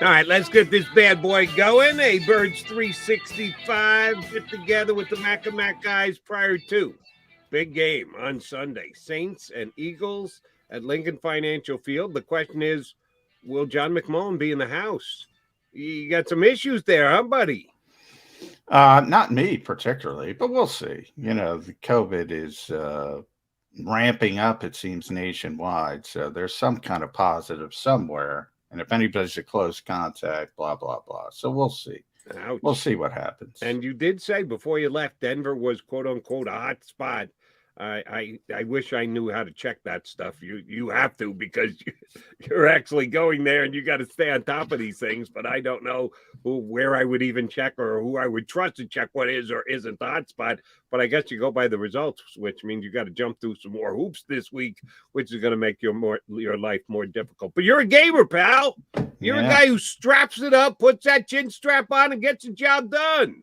All right, let's get this bad boy going. A Birds 365 get together with the Mac guys prior to big game on Sunday. Saints and Eagles at Lincoln Financial Field. The question is, will John McMullen be in the house? You got some issues there, huh, buddy? Not me particularly, but we'll see. The COVID is ramping up, it seems, nationwide. So there's some kind of positive somewhere. And if anybody's a close contact, blah, blah, blah. So we'll see. Ouch. We'll see what happens. And you did say before you left, Denver was quote unquote a hot spot. I wish I knew how to check that stuff. You have to, because you're actually going there and you got to stay on top of these things. But I don't know where I would even check or who I would trust to check what is or isn't the hot spot. But I guess you go by the results, which means you got to jump through some more hoops this week, which is going to make your life more difficult. But you're a gamer, pal. You're a guy who straps it up, puts that chin strap on, and gets the job done.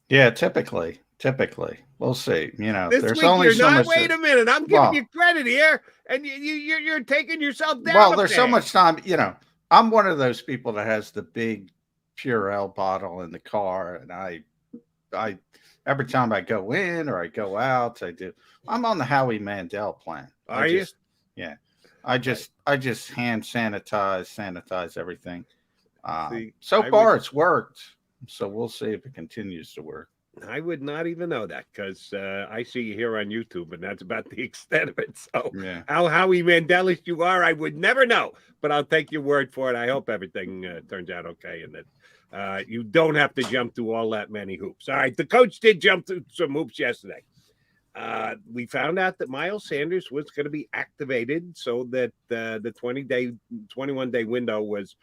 Yeah, typically. We'll see. This there's week only you're so not. much. Wait a minute, I'm giving you credit here, and you're taking yourself down. Well, there's so much time. I'm one of those people that has the big Purell bottle in the car, and I every time I go in or I go out, I'm on the Howie Mandel plan. Are you? Yeah. I just hand sanitize everything. So far it's worked. So we'll see if it continues to work. I would not even know that, because I see you here on YouTube, and that's about the extent of it. So how Howie Mandelish you are, I would never know. But I'll take your word for it. I hope everything turns out okay, and that you don't have to jump through all that many hoops. All right, the coach did jump through some hoops yesterday. We found out that Miles Sanders was going to be activated so that the 21-day window was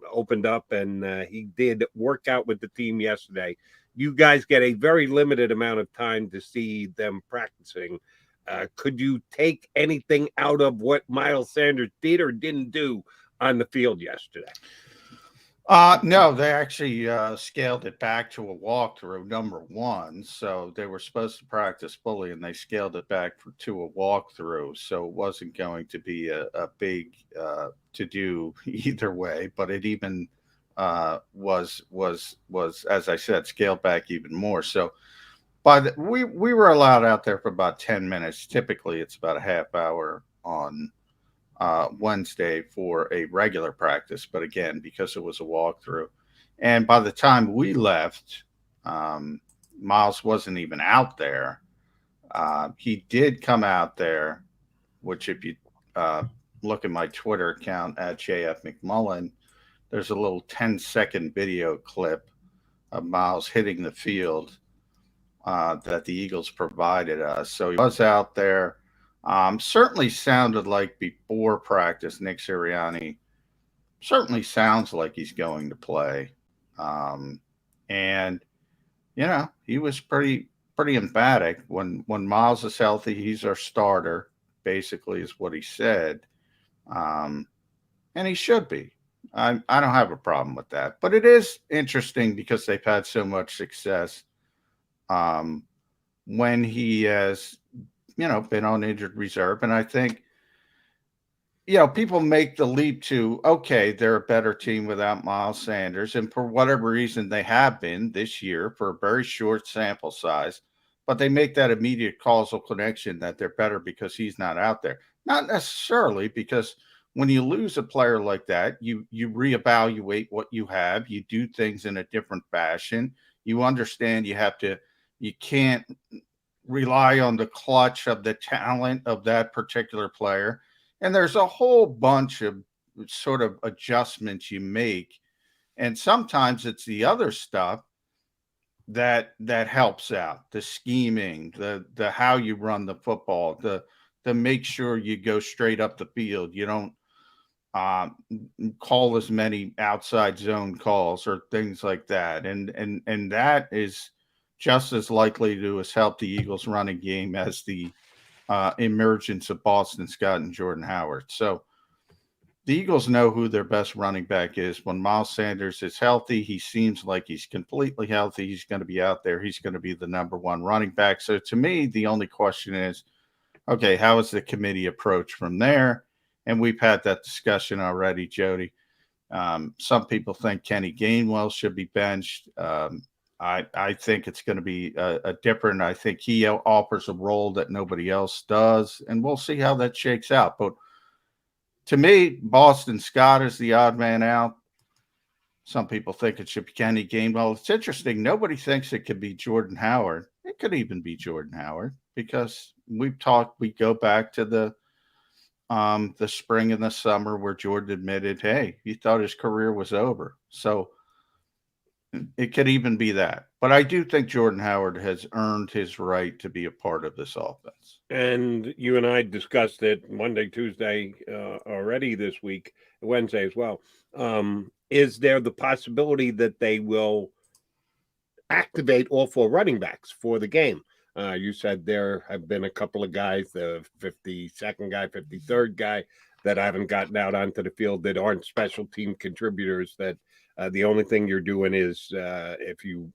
opened up, and he did work out with the team yesterday. You guys get a very limited amount of time to see them practicing. Could you take anything out of what Miles Sanders did or didn't do on the field yesterday? No, they actually scaled it back to a walkthrough, number one. So they were supposed to practice fully, and they scaled it back to a walkthrough. So it wasn't going to be a big to do either way, but it even was as I said, scaled back even more. So we were allowed out there for about 10 minutes. Typically it's about a half hour on Wednesday for a regular practice, but again, because it was a walkthrough, and by the time we left, Miles wasn't even out there. He did come out there, which if you look at my Twitter account at JF McMullen, there's a little 10-second video clip of Miles hitting the field that the Eagles provided us. So he was out there. Certainly sounded like before practice, Nick Sirianni certainly sounds like he's going to play. And, he was pretty emphatic. When Miles is healthy, he's our starter, basically is what he said. And he should be. I don't have a problem with that. But it is interesting because they've had so much success when he has, been on injured reserve. And I think, people make the leap to, okay, they're a better team without Miles Sanders. And for whatever reason, they have been this year for a very short sample size. But they make that immediate causal connection that they're better because he's not out there. Not necessarily, because when you lose a player like that, you reevaluate what you have. You do things in a different fashion. You understand you can't rely on the clutch of the talent of that particular player. And there's a whole bunch of sort of adjustments you make. And sometimes it's the other stuff that helps out, the scheming, the how you run the football, the make sure you go straight up the field. You don't call as many outside zone calls or things like that. And that is just as likely to have helped the Eagles running game as the emergence of Boston Scott and Jordan Howard. So the Eagles know who their best running back is. When Miles Sanders is healthy, he seems like he's completely healthy. He's going to be out there. He's going to be the number one running back. So to me, the only question is, okay, how is the committee approach from there? And we've had that discussion already, Jody. Some people think Kenny Gainwell should be benched. I think it's going to be a different. I think he offers a role that nobody else does, and we'll see how that shakes out. But to me, Boston Scott is the odd man out. Some people think it should be Kenny Gainwell. It's interesting. Nobody thinks it could be Jordan Howard. It could even be Jordan Howard because we've talked. We go back to the spring and the summer where Jordan admitted, hey, he thought his career was over. So it could even be that. But I do think Jordan Howard has earned his right to be a part of this offense. And you and I discussed it Monday, Tuesday already this week, Wednesday as well. Is there the possibility that they will activate all 4 running backs for the game? You said there have been a couple of guys, the 52nd guy, 53rd guy, that haven't gotten out onto the field that aren't special team contributors, that the only thing you're doing is if you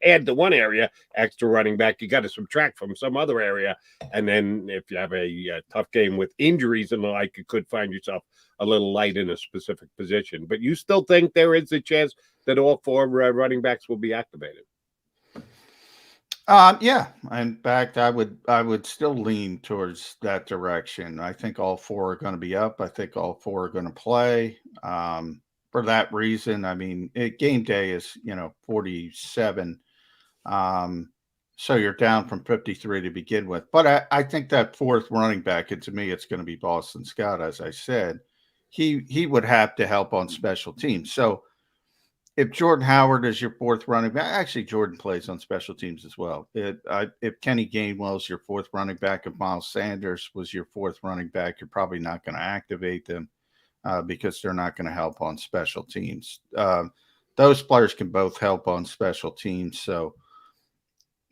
add to one area, extra running back, you got to subtract from some other area. And then if you have a tough game with injuries and the like, you could find yourself a little light in a specific position. But you still think there is a chance that all 4 running backs will be activated? Yeah. In fact, I would still lean towards that direction. I think all 4 are going to be up. I think all 4 are going to play. For that reason, I mean, game day is 47. So you're down from 53 to begin with. But I think that 4th running back, and to me, it's going to be Boston Scott, as I said. He would have to help on special teams. So if Jordan Howard is your 4th running back, actually Jordan plays on special teams as well. If Kenny Gainwell is your 4th running back, if Miles Sanders was your 4th running back, you're probably not going to activate them because they're not going to help on special teams. Those players can both help on special teams, so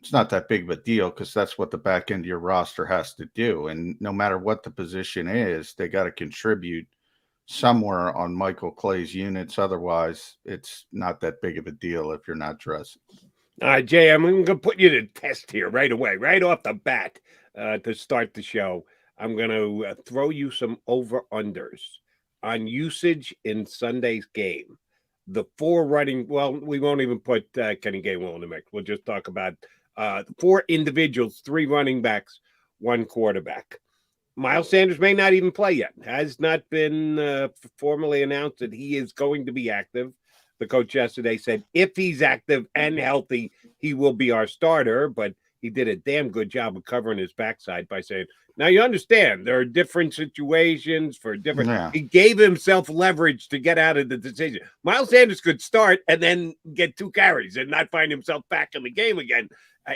it's not that big of a deal because that's what the back end of your roster has to do. And no matter what the position is, they got to contribute somewhere on Michael Clay's units. Otherwise, it's not that big of a deal if you're not dressing. All right, Jay, I'm going to put you to test here right away, right off the bat to start the show. I'm going to throw you some over-unders on usage in Sunday's game. The 4 running, well, we won't even put Kenny Gainwell in the mix. We'll just talk about 4 individuals, 3 running backs, 1 quarterback. Miles Sanders may not even play yet. Has not been formally announced that he is going to be active. The coach yesterday said if he's active and healthy, he will be our starter, but he did a damn good job of covering his backside by saying, now you understand there are different situations for different. Yeah. He gave himself leverage to get out of the decision. Miles Sanders could start and then get 2 carries and not find himself back in the game again.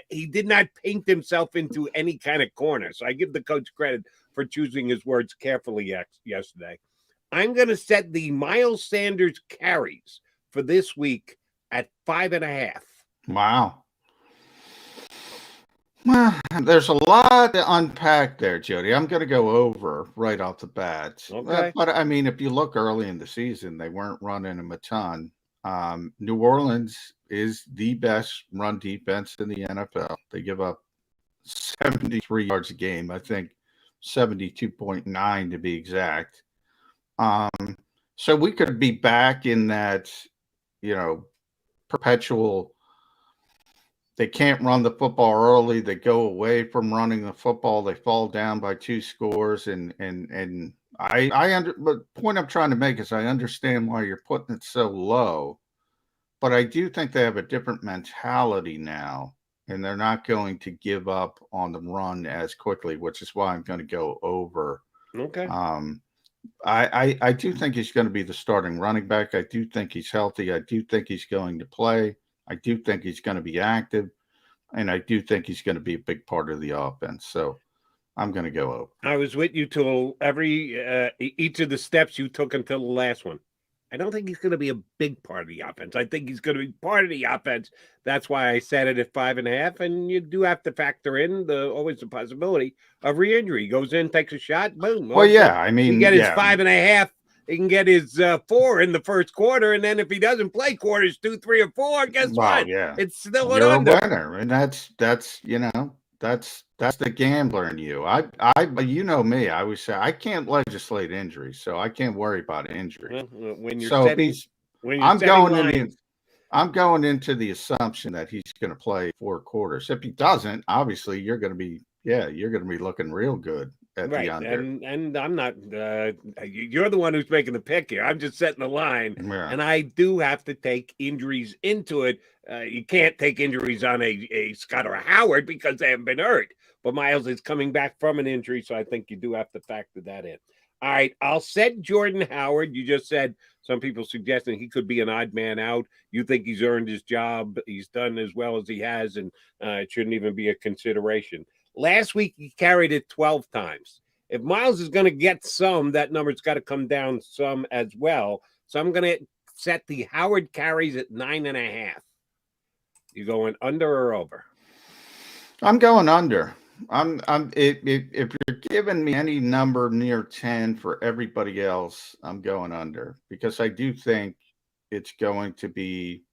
He did not paint himself into any kind of corner. So I give the coach credit for choosing his words carefully yesterday. I'm going to set the Miles Sanders carries for this week at 5.5. Wow. Well, there's a lot to unpack there, Jody. I'm going to go over right off the bat. Okay. But I mean, if you look early in the season, they weren't running him a ton. New Orleans is the best run defense in the NFL. They give up 73 yards a game. I think 72.9 to be exact. So we could be back in that, perpetual. They can't run the football early. They go away from running the football. They fall down by 2 scores. But the point I'm trying to make is I understand why you're putting it so low, but I do think they have a different mentality now, and they're not going to give up on the run as quickly, which is why I'm going to go over. Okay. I do think he's going to be the starting running back. I do think he's healthy. I do think he's going to play. I do think he's going to be active, and I do think he's going to be a big part of the offense. So I'm going to go over. I was with you till each of the steps you took until the last one. I don't think he's going to be a big part of the offense. I think he's going to be part of the offense. That's why I set it at 5.5. And you do have to factor in always the possibility of re-injury. He goes in, takes a shot, boom. Well, yeah, I mean, he can get his 5.5. He can get his 4 in the first quarter, and then if he doesn't play quarters 2, 3, or 4, guess what? Yeah, it's still you're an under. A winner, and that's That's the gambler in you. You know me. I always say I can't legislate injuries, so I can't worry about injury. Well, when you're So setting, when you're I'm setting going lines, in the, I'm going into the assumption that he's going to play 4 quarters. If he doesn't, obviously you're going to be looking real good at the right? under. And I'm not. You're the one who's making the pick here. I'm just setting the line, Yeah. and I do have to take injuries into it. You can't take injuries on a Scott or a Howard because they haven't been hurt. But Miles is coming back from an injury, so I think you do have to factor that in. All right, I'll set Jordan Howard. You just said some people suggesting he could be an odd man out. You think he's earned his job. He's done as well as he has, and it shouldn't even be a consideration. Last week, he carried it 12 times. If Miles is going to get some, that number's got to come down some as well. So I'm going to set the Howard carries at 9.5. You going under or over? I'm going under. If you're giving me any number near 10 for everybody else, I'm going under because I do think it's going to be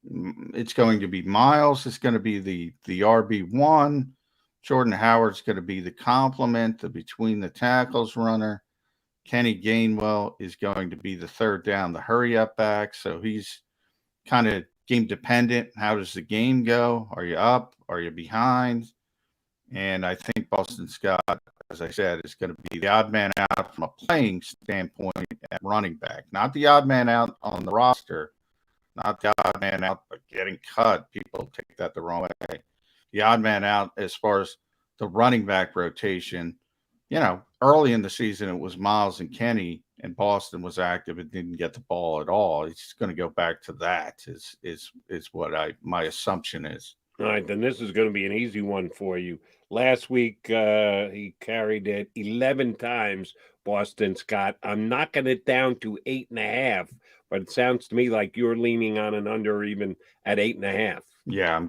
Miles. It's going to be the RB1. Jordan Howard's going to be the complement, the between the tackles runner. Kenny Gainwell is going to be the third down, the hurry up back. So he's kind of game dependent. How does the game go? Are you up? Are you behind? And I think Boston Scott, as I said, is going to be the odd man out from a playing standpoint at running back. Not the odd man out on the roster, not the odd man out but getting cut. People take that the wrong way. The odd man out as far as the running back rotation. Early in the season, it was Miles and Kenny, and Boston was active and didn't get the ball at all. It's going to go back to that is what my assumption is. All right, then this is going to be an easy one for you. Last week, he carried it 11 times, Boston Scott. I'm knocking it down to 8.5, but it sounds to me like you're leaning on an under even at 8.5. Yeah, I'm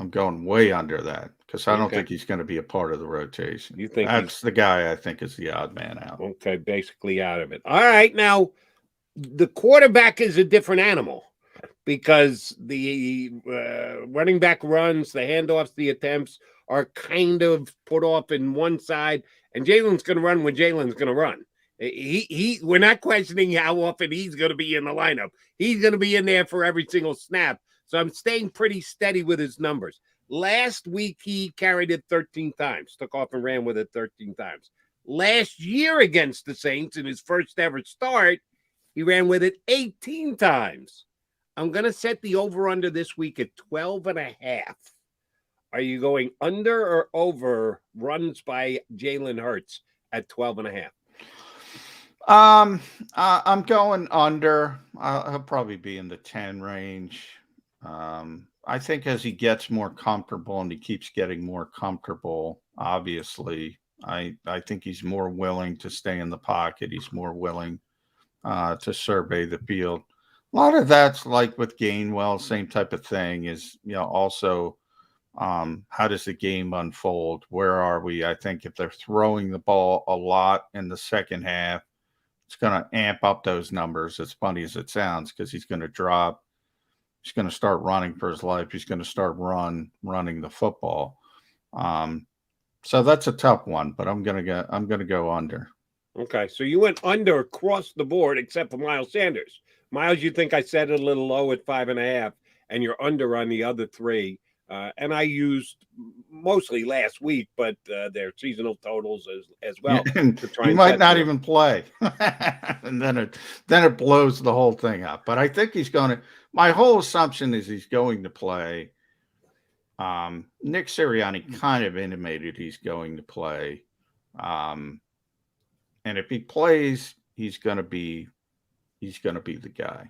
going way under that because I don't think he's going to be a part of the rotation. You think that's the guy I think is the odd man out? Okay, basically out of it. All right, now the quarterback is a different animal because the running back runs, the handoffs, the attempts are kind of put off in one side, and Jalen's going to run when Jalen's going to run. We're not questioning how often he's going to be in the lineup. He's going to be in there for every single snap. So I'm staying pretty steady with his numbers. Last week, he carried it 13 times, took off and ran with it 13 times. Last year against the Saints, in his first ever start, he ran with it 18 times. I'm going to set the over-under this week at 12.5. Are you going under or over runs by Jalen Hurts at 12.5? I'm going under. He'll probably be in the 10 range. I think as he gets more comfortable and he keeps getting more comfortable, obviously, I think he's more willing to stay in the pocket. He's more willing to survey the field. A lot of that's like with Gainwell, same type of thing is, also how does the game unfold? Where are we? I think if they're throwing the ball a lot in the second half, it's going to amp up those numbers, as funny as it sounds, because he's going to drop. He's going to start running for his life. He's going to start running the football. So that's a tough one, but I'm going to go under. Okay, so you went under across the board except for Miles Sanders. Miles, you think I set it a little low at 5.5, and you're under on the other three. And I used mostly last week, but their seasonal totals as well. Yeah, you might not even play, and then it blows the whole thing up. But I think he's going to. My whole assumption is he's going to play. Nick Sirianni kind of intimated he's going to play, and if he plays, he's going to be the guy.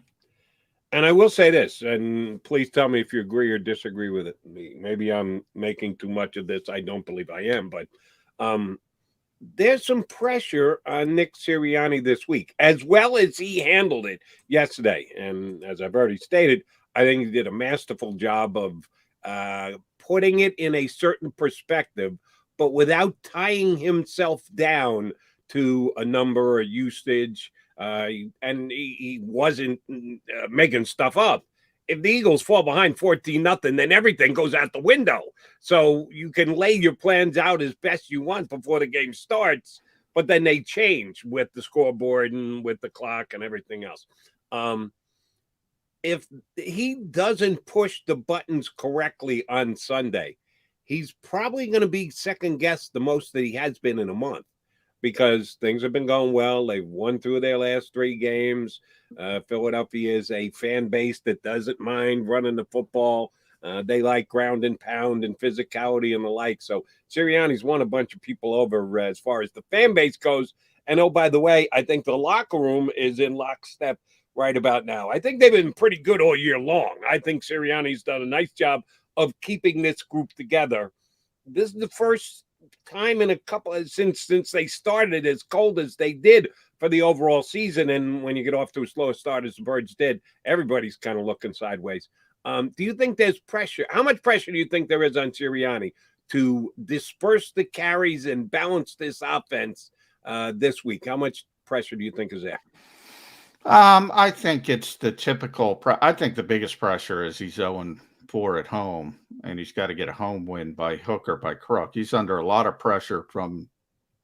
And I will say this, and please tell me if you agree or disagree with it. Maybe I'm making too much of this. I don't believe I am, but there's some pressure on Nick Sirianni this week, as well as he handled it yesterday. And as I've already stated, I think he did a masterful job of putting it in a certain perspective, but without tying himself down to a number or usage. And he wasn't making stuff up. if the Eagles fall behind 14-0, then everything goes out the window. So you can lay your plans out as best you want before the game starts, but then they change with the scoreboard and with the clock and everything else. If he doesn't push the buttons correctly on Sunday, he's probably going to be second-guessed the most that he has been in a month, because things have been going well. They've won 2 of their last 3 games. Philadelphia is a fan base that doesn't mind running the football. They like ground and pound and physicality and the like. So Sirianni's won a bunch of people over as far as the fan base goes. And, oh, by the way, I think the locker room is in lockstep right about now. I think they've been pretty good all year long. I think Sirianni's done a nice job of keeping this group together. This is the first time in a couple since they started as cold as they did for the overall season. And when you get off to a slower start as the Birds did, everybody's kind of looking sideways. Do you think there's pressure? How much pressure do you think there is on Sirianni to disperse the carries and balance this offense this week? How much pressure do you think is there? I think it's the typical. I think the biggest pressure is he's 0-4 at home, and he's got to get a home win by hook or by crook. He's under a lot of pressure from,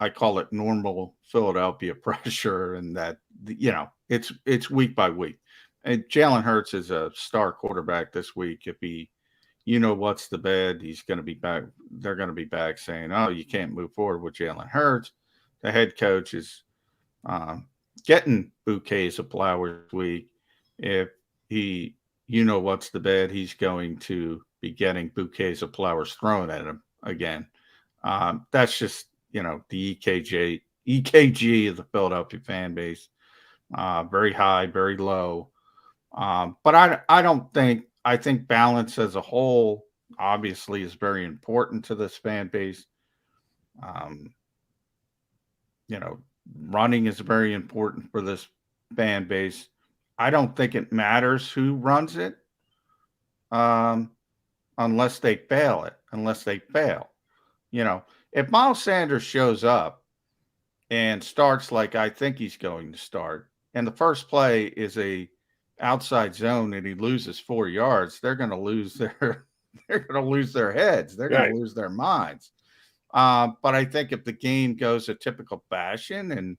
I call it normal Philadelphia pressure, and that, it's week by week. And Jalen Hurts is a star quarterback this week. If he, what's the bed, he's going to be back. They're going to be back saying, "Oh, you can't move forward with Jalen Hurts." The head coach is getting bouquets of flowers this week. If he, what's the bed, he's going to be getting bouquets of flowers thrown at him again. That's just, the EKG of the Philadelphia fan base. Very high, very low. But I think balance as a whole obviously is very important to this fan base. Running is very important for this fan base. I don't think it matters who runs it, unless they fail. If Miles Sanders shows up and starts like I think he's going to start, and the first play is a outside zone and he loses 4 yards, they're going to lose their heads. They're going to lose their minds. But I think if the game goes a typical fashion and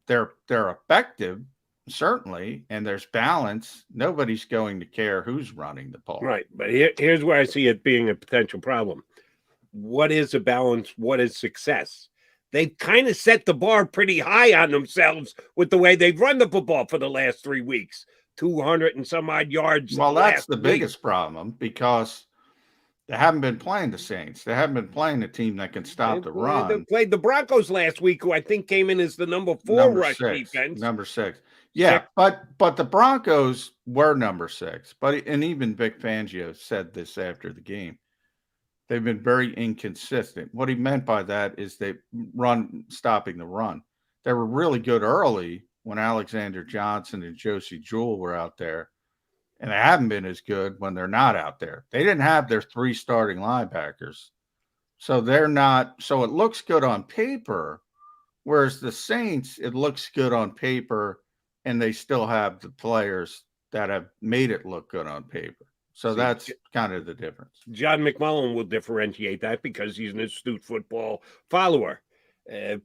they're effective, certainly, and there's balance, nobody's going to care who's running the ball. Right. But here's where I see it being a potential problem. What is a balance? What is success? They've kind of set the bar pretty high on themselves with the way they've run the football for the last 3 weeks. 200 and some odd yards. Well, that's the biggest problem, because they haven't been playing the Saints. They haven't been playing a team that can stop the run. They played the Broncos last week, who I think came in as the number 4 rush defense. Number 6. Yeah, but the Broncos were number 6. And even Vic Fangio said this after the game. They've been very inconsistent. What he meant by that is they stopping the run. They were really good early when Alexander Johnson and Josie Jewell were out there, and they haven't been as good when they're not out there. They didn't have their 3 starting linebackers, so they're not. So it looks good on paper, whereas the Saints, it looks good on paper, and they still have the players that have made it look good on paper. So that's kind of the difference. John McMullen will differentiate that because he's an astute football follower.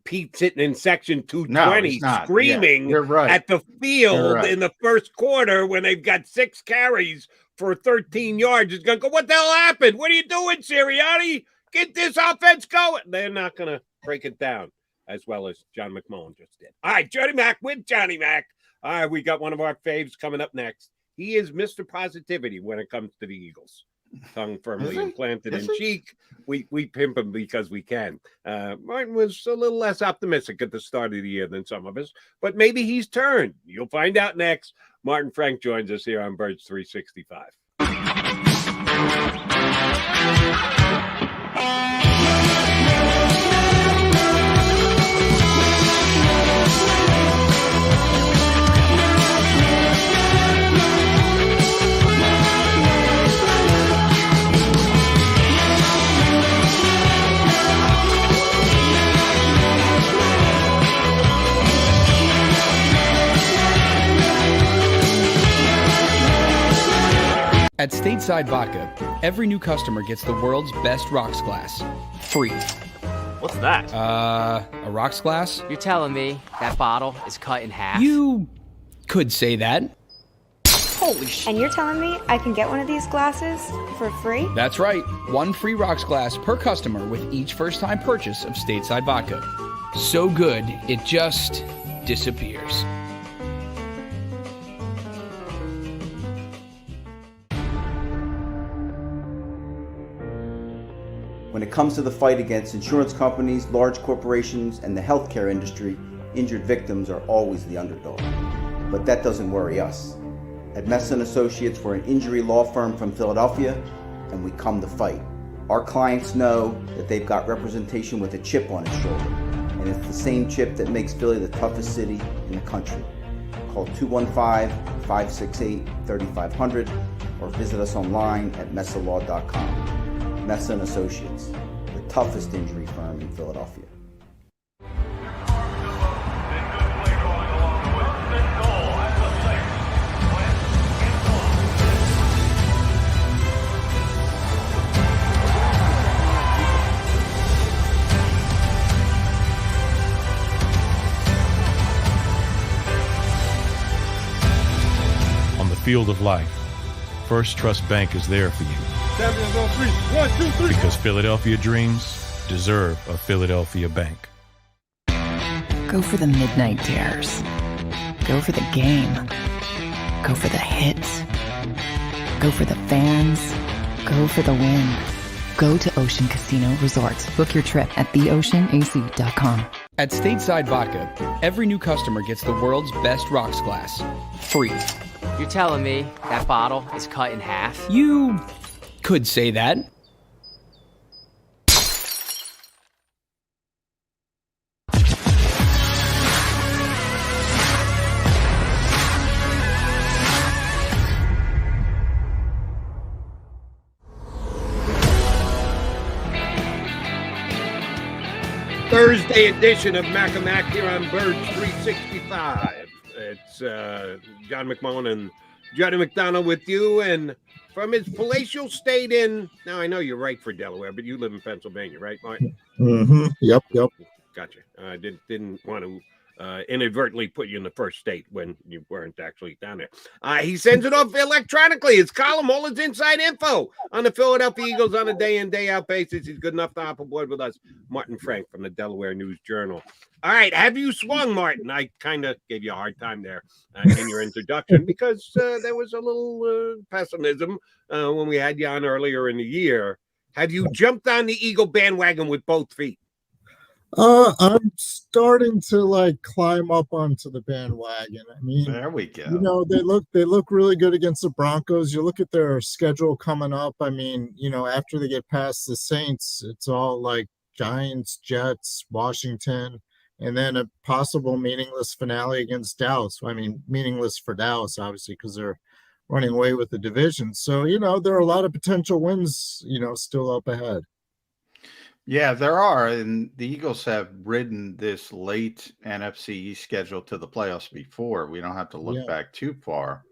Pete's sitting in section 220 screaming at the field in the first quarter when they've got 6 carries for 13 yards. He's going to go, what the hell happened? What are you doing, Sirianni? Get this offense going. They're not going to break it down as well as John McMullen just did. All right, Johnny Mac with Johnny Mac. All right, we got one of our faves coming up next. He is Mr. Positivity when it comes to the Eagles. Tongue firmly implanted in cheek. We pimp him because we can. Martin was a little less optimistic at the start of the year than some of us, but maybe he's turned. You'll find out next. Martin Frank joins us here on Birds 365. At Stateside Vodka, every new customer gets the world's best rocks glass, free. What's that? A rocks glass? You're telling me that bottle is cut in half? You could say that. Holy shit. And you're telling me I can get one of these glasses for free? That's right. One free rocks glass per customer with each first-time purchase of Stateside Vodka. So good, it just disappears. When it comes to the fight against insurance companies, large corporations, and the healthcare industry, injured victims are always the underdog. But that doesn't worry us. At Messa & Associates, we're an injury law firm from Philadelphia, and we come to fight. Our clients know that they've got representation with a chip on its shoulder, and it's the same chip that makes Philly the toughest city in the country. Call 215-568-3500 or visit us online at messalaw.com. Messa & Associates, the toughest injury firm in Philadelphia. On the field of life, First Trust Bank is there for you. Champions on three. 1, 2, 3. Because Philadelphia dreams deserve a Philadelphia bank. Go for the midnight dares. Go for the game. Go for the hits. Go for the fans. Go for the win. Go to Ocean Casino Resort. Book your trip at theoceanac.com. At Stateside Vodka, every new customer gets the world's best rocks glass, free. You're telling me that bottle is cut in half? You could say that. Thursday edition of Mac here on Birds 365. It's John McMullen and Johnny McDonald with you, and from his palatial state in, now I know you're right for Delaware, but you live in Pennsylvania, right, Martin? Mm-hmm. Yep. Gotcha. I didn't want to inadvertently put you in the first state when you weren't actually down there. He sends it off electronically. His column, all his inside info on the Philadelphia Eagles on a day in, day out basis. He's good enough to hop aboard with us. Martin Frank from the Delaware News Journal. All right. Have you swung, Martin? I kind of gave you a hard time there in your introduction because there was a little pessimism when we had you on earlier in the year. Have you jumped on the Eagle bandwagon with both feet? I'm starting to climb up onto the bandwagon. I mean, there we go. They look really good against the Broncos. You look at their schedule coming up. I mean, after they get past the Saints, it's all like Giants, Jets, Washington, and then a possible meaningless finale against Dallas. I mean, meaningless for Dallas, obviously, because they're running away with the division. So, there are a lot of potential wins, still up ahead. Yeah, there are. And the Eagles have ridden this late NFC East schedule to the playoffs before. We don't have to look back too far.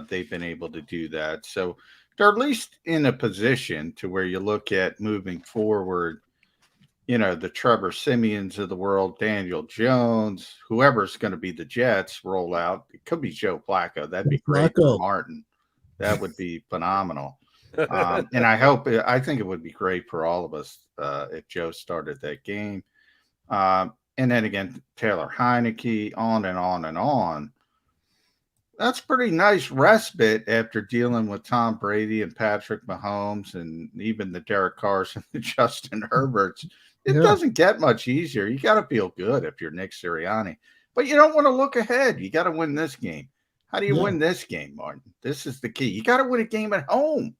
They've been able to do that. So they're at least in a position to where you look at moving forward, the Trevor Simeons of the world, Daniel Jones, whoever's going to be the Jets roll out. It could be Joe Flacco. That'd be great for Martin. That would be phenomenal. And I think it would be great for all of us if Joe started that game. And then again, Taylor Heineke, on and on and on. That's pretty nice respite after dealing with Tom Brady and Patrick Mahomes and even the Derek Carrs and the Justin Herberts. It doesn't get much easier. You got to feel good if you're Nick Sirianni. But you don't want to look ahead. You got to win this game. How do you win this game, Martin? This is the key. You got to win a game at home.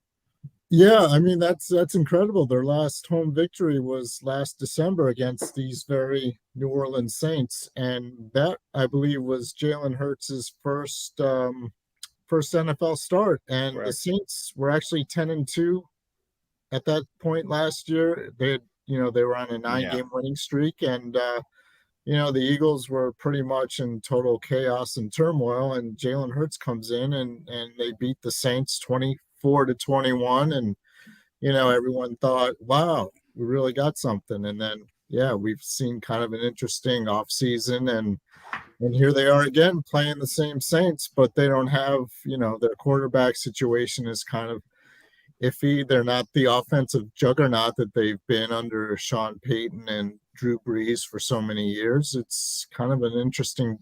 Yeah, I mean, that's incredible. Their last home victory was last December against these very New Orleans Saints, and that, I believe, was Jalen Hurts' first NFL start. And the Saints were actually 10-2 at that point last year. They were on a 9-game winning streak, and the Eagles were pretty much in total chaos and turmoil. And Jalen Hurts comes in, and they beat the Saints 24-17. 34-21. And, everyone thought, wow, we really got something. And then, we've seen kind of an interesting offseason, and here they are again playing the same Saints, but they don't have, their quarterback situation is kind of iffy. They're not the offensive juggernaut that they've been under Sean Payton and Drew Brees for so many years. It's kind of an interesting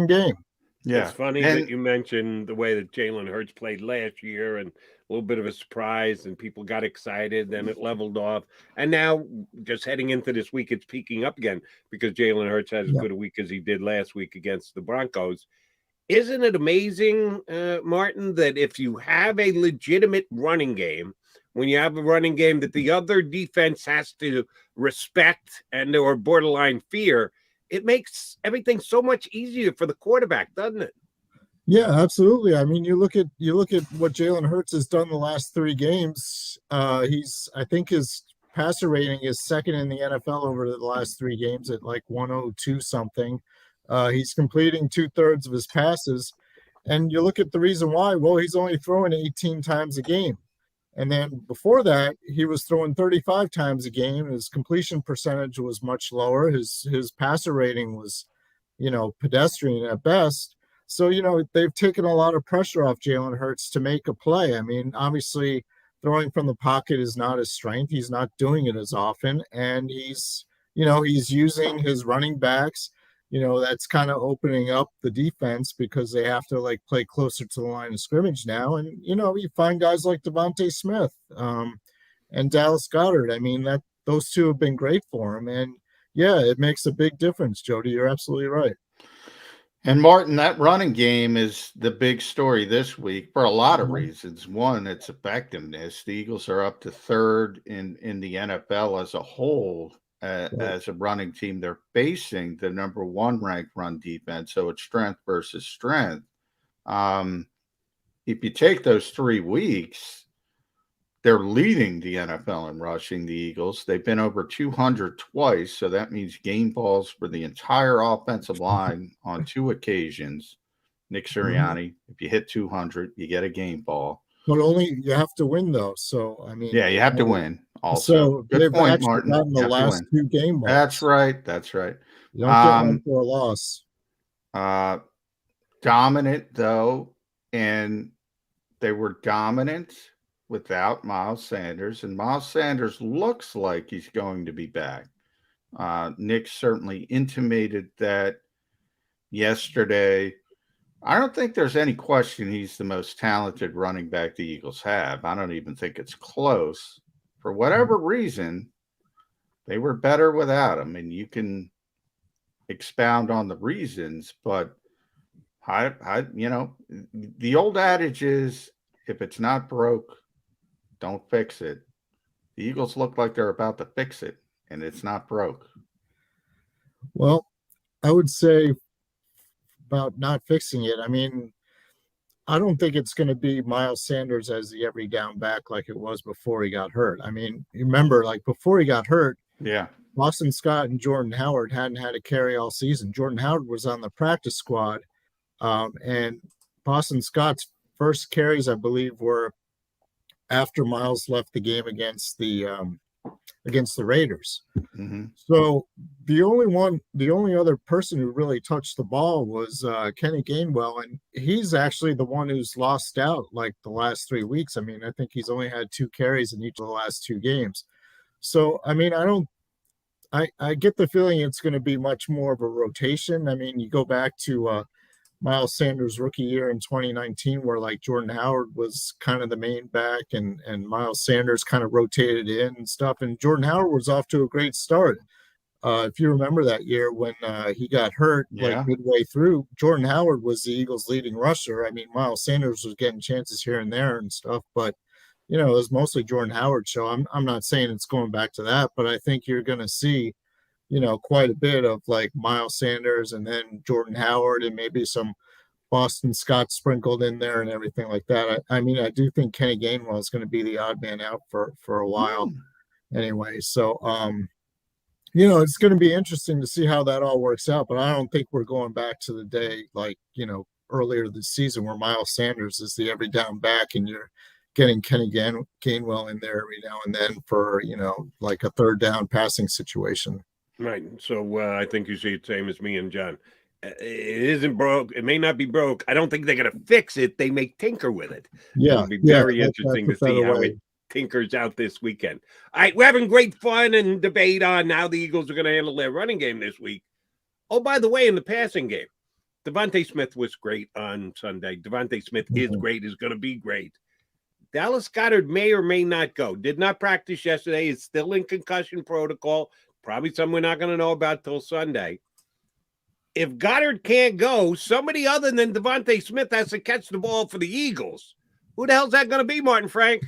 game. Yeah. It's funny that you mentioned the way that Jalen Hurts played last year, and a little bit of a surprise, and people got excited, then it leveled off. And now, just heading into this week, it's peaking up again because Jalen Hurts had as good a week as he did last week against the Broncos. Isn't it amazing, Martin, that if you have a legitimate running game, when you have a running game that the other defense has to respect and or borderline fear, it makes everything so much easier for the quarterback, doesn't it? Yeah, absolutely. I mean, you look at what Jalen Hurts has done the last 3 games. I think his passer rating is second in the NFL over the last 3 games at like 102 something. He's completing 2/3 of his passes, and you look at the reason why. Well, he's only throwing 18 times a game, and then before that, he was throwing 35 times a game. His completion percentage was much lower. His passer rating was, pedestrian at best. So, they've taken a lot of pressure off Jalen Hurts to make a play. I mean, obviously, throwing from the pocket is not his strength. He's not doing it as often, and he's using his running backs. That's kind of opening up the defense because they have to play closer to the line of scrimmage now. And, you find guys like Devontae Smith and Dallas Goedert. I mean, those two have been great for him. And it makes a big difference, Jody. You're absolutely right. And Martin, that running game is the big story this week for a lot of reasons. One, its effectiveness. The Eagles are up to 3rd in the NFL as a whole. As a running team, they're facing the number 1 ranked run defense, so it's strength versus strength. If you take those 3 weeks, they're leading the NFL in rushing, the Eagles. They've been over 200 twice, so that means game balls for the entire offensive line on 2 occasions. Nick Sirianni, if you hit 200, you get a game ball. But only you have to win, though. So, I mean, you have to win. Also, good point, Martin. The last 2 game balls. That's right. You don't get one for a loss. Dominant, though, and they were dominant without Miles Sanders, and Miles Sanders looks like he's going to be back. Nick certainly intimated that yesterday. I don't think there's any question he's the most talented running back the Eagles have. I don't even think it's close. For whatever reason, they were better without him, and you can expound on the reasons, but the old adage is, if it's not broke, don't fix it. The Eagles look like they're about to fix it, and it's not broke. Well, I would say about not fixing it. I mean, I don't think it's going to be Miles Sanders as the every down back like it was before he got hurt. I mean, remember, before he got hurt, Boston Scott and Jordan Howard hadn't had a carry all season. Jordan Howard was on the practice squad, and Boston Scott's first carries, I believe, were after Miles left the game against the Raiders. Mm-hmm. So the only other person who really touched the ball was Kenny Gainwell, and he's actually the one who's lost out the last 3 weeks. I mean, I think he's only had 2 carries in each of the last 2 games. So, I mean, I get the feeling it's going to be much more of a rotation. I mean, you go back to Miles Sanders' rookie year in 2019, where Jordan Howard was kind of the main back and Miles Sanders kind of rotated in and stuff. And Jordan Howard was off to a great start. If you remember that year when he got hurt midway through, Jordan Howard was the Eagles' leading rusher. I mean, Miles Sanders was getting chances here and there and stuff, but it was mostly Jordan Howard's show. I'm not saying it's going back to that, but I think you're going to see quite a bit of Miles Sanders and then Jordan Howard and maybe some Boston Scott sprinkled in there and everything like that. I mean, I do think Kenny Gainwell is going to be the odd man out for a while anyway. So, it's going to be interesting to see how that all works out, but I don't think we're going back to the day earlier this season where Miles Sanders is the every down back and getting Kenny Gainwell in there every now and then for, like a third down passing situation. Right. So I think you see it same as me and John. It isn't broke. It may not be broke. I don't think they're going to fix it. They may tinker with it. Yeah. It'll be very interesting to see how it tinkers out this weekend. All right. We're having great fun and debate on how the Eagles are going to handle their running game this week. Oh, by the way, in the passing game, Devontae Smith was great on Sunday. Devontae Smith is great, is going to be great. Dallas Goedert may or may not go. Did not practice yesterday. Is still in concussion protocol. Probably something we're not going to know about till Sunday. If Goedert can't go, somebody other than Devontae Smith has to catch the ball for the Eagles. Who the hell's that going to be, Martin Frank?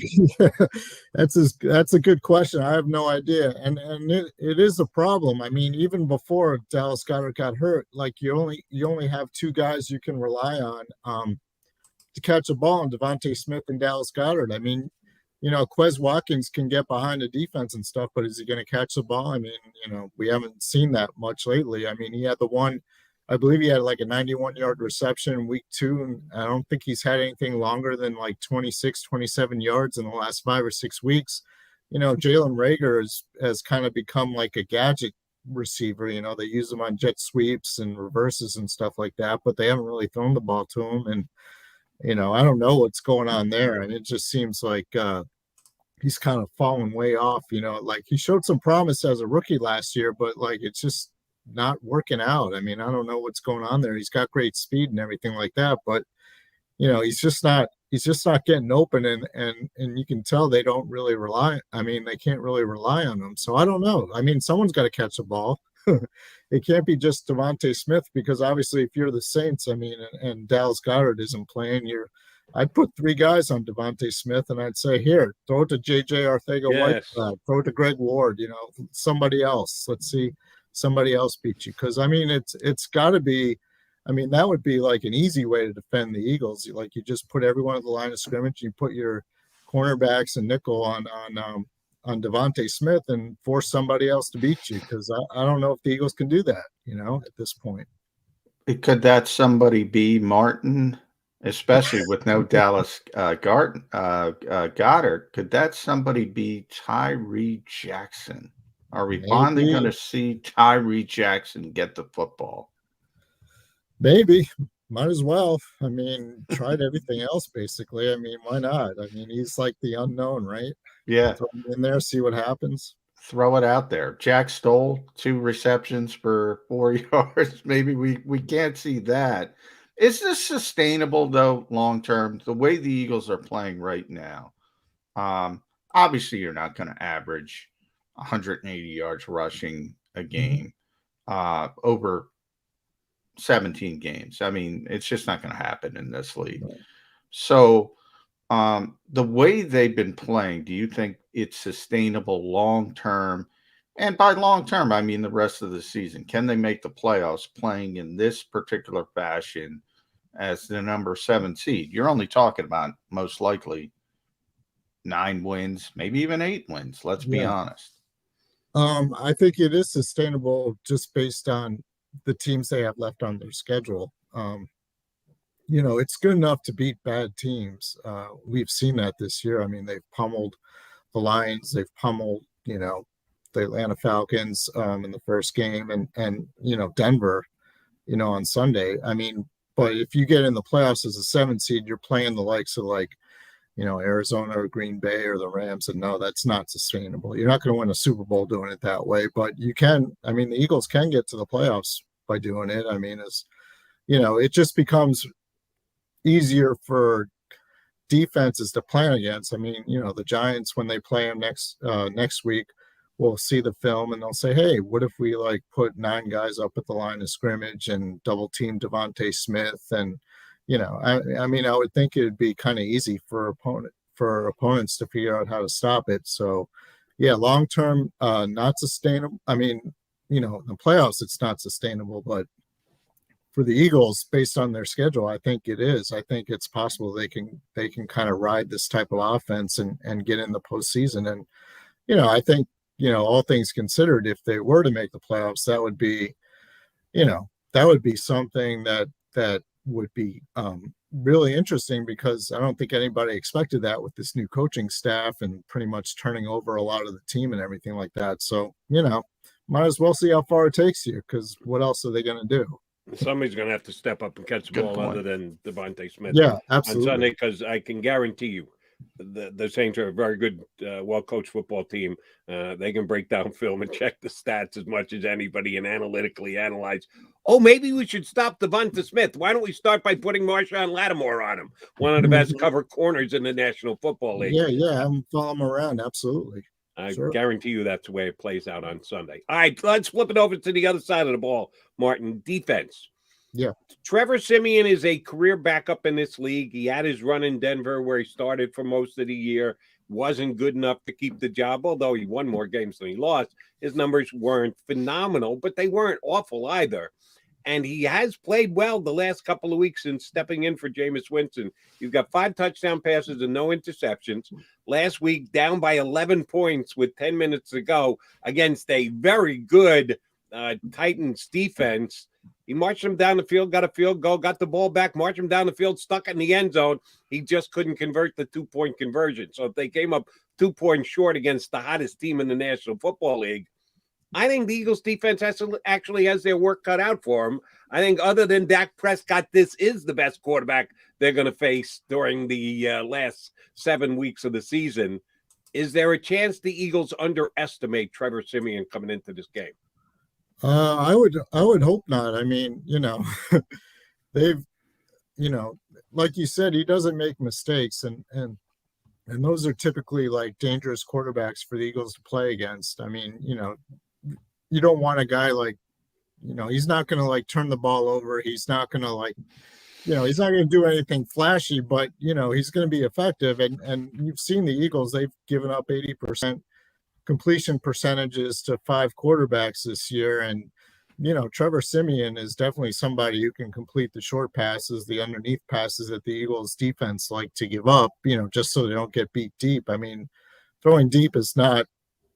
That's a good question. I have no idea. And it is a problem. I mean, even before Dallas Goedert got hurt, like you only have two guys you can rely on to catch a ball, and Devontae Smith and Dallas Goedert. I mean, Quez Watkins can get behind the defense and stuff, but is he going to catch the ball? I mean, we haven't seen that much lately. I mean, he had the one, I believe he had like a 91-yard reception in week 2, and I don't think he's had anything longer than like 26, 27 yards in the last 5 or 6 weeks. Jalen Reagor has kind of become like a gadget receiver. They use him on jet sweeps and reverses and stuff like that, but they haven't really thrown the ball to him. And I don't know what's going on there. And it just seems like he's kind of fallen way off. Like he showed some promise as a rookie last year, but like it's just not working out. I mean, I don't know what's going on there. He's got great speed and everything like that, but he's just not getting open, and you can tell they don't really rely. I mean, they can't really rely on him. So I don't know. I mean, someone's got to catch the ball. It can't be just Devontae Smith, because obviously if you're the Saints, I mean, and Dallas Goedert isn't playing, I'd put 3 guys on Devontae Smith, and I'd say, here, throw it to J.J. Arcega-Whiteside, throw it to Greg Ward, somebody else. Let's see somebody else beat you. Because, I mean, it's got to be – I mean, that would be like an easy way to defend the Eagles. Like you just put everyone at the line of scrimmage, you put your cornerbacks and nickel on Devontae Smith and force somebody else to beat you, because I don't know if the Eagles can do that, at this point. Could that somebody be Martin, especially with no Dallas Goedert? Could that somebody be Tyree Jackson? Are we finally going to see Tyree Jackson get the football? Maybe. Might as well. I mean, tried everything else, basically. I mean, why not? I mean, he's like the unknown, right? Yeah. Throw him in there, see what happens. Throw it out there. Jack Stoll, 2 receptions for 4 yards. Maybe we can't see that. Is this sustainable, though, long term? The way the Eagles are playing right now, obviously you're not going to average 180 yards rushing a game over 17 games. I mean, it's just not going to happen in this league. Right. So the way they've been playing, do you think it's sustainable long term? And by long term, I mean the rest of the season. Can they make the playoffs playing in this particular fashion as the number 7 seed? You're only talking about most likely 9 wins, maybe even 8 wins. Let's be honest. I think it is sustainable just based on the teams they have left on their schedule. It's good enough to beat bad teams. We've seen that this year. I mean, they've pummeled the Lions, they've pummeled, the Atlanta Falcons in the first game, and Denver, on Sunday. I mean, but if you get in the playoffs as a 7 seed, you're playing the likes of Arizona or Green Bay or the Rams, and no, that's not sustainable. You're not going to win a Super Bowl doing it that way, but you can. I mean, the Eagles can get to the playoffs by doing it. I mean, it just becomes easier for defenses to plan against. I mean, the Giants, when they play them next week, will see the film and they'll say, hey, what if we put 9 guys up at the line of scrimmage and double team Devontae Smith? And I mean, I would think it'd be kind of easy for opponents to figure out how to stop it. So, yeah, long term, not sustainable. I mean, in the playoffs, it's not sustainable. But for the Eagles, based on their schedule, I think it is. I think it's possible they can kind of ride this type of offense and get in the postseason. And I think all things considered, if they were to make the playoffs, that would be something that would be really interesting because I don't think anybody expected that with this new coaching staff and pretty much turning over a lot of the team and everything like that. So, might as well see how far it takes you, because what else are they going to do? Somebody's going to have to step up and catch the ball other than Devontae Smith. Yeah, absolutely. On Sunday, because I can guarantee you the Saints are a very good, well-coached football team. They can break down film and check the stats as much as anybody and analytically analyze. Oh, maybe we should stop Devonta Smith. Why don't we start by putting Marshawn Lattimore on him? One of the best cover corners in the National Football League. Yeah, I'm following him around. Absolutely. I guarantee you that's the way it plays out on Sunday. All right, let's flip it over to the other side of the ball, Martin. Defense. Yeah. Trevor Siemian is a career backup in this league. He had his run in Denver where he started for most of the year. Wasn't good enough to keep the job, although he won more games than he lost. His numbers weren't phenomenal, but they weren't awful either. And he has played well the last couple of weeks in stepping in for Jameis Winston. He's got 5 touchdown passes and no interceptions. Last week, down by 11 points with 10 minutes to go against a very good Titans defense. He marched him down the field, got a field goal, got the ball back, marched him down the field, stuck it in the end zone. He just couldn't convert the 2-point conversion. So if they came up 2 points short against the hottest team in the National Football League, I think the Eagles defense actually has their work cut out for them. I think other than Dak Prescott, this is the best quarterback they're going to face during the last 7 weeks of the season. Is there a chance the Eagles underestimate Trevor Siemian coming into this game? I would hope not. I mean, they've, like you said, he doesn't make mistakes, and those are typically like dangerous quarterbacks for the Eagles to play against. I mean, you don't want a guy like, he's not going to like turn the ball over. He's not going to like, he's not going to do anything flashy, but he's going to be effective. And you've seen the Eagles, they've given up 80% completion percentages to 5 quarterbacks this year. And, Trevor Siemian is definitely somebody who can complete the short passes, the underneath passes that the Eagles defense like to give up, just so they don't get beat deep. I mean, throwing deep is not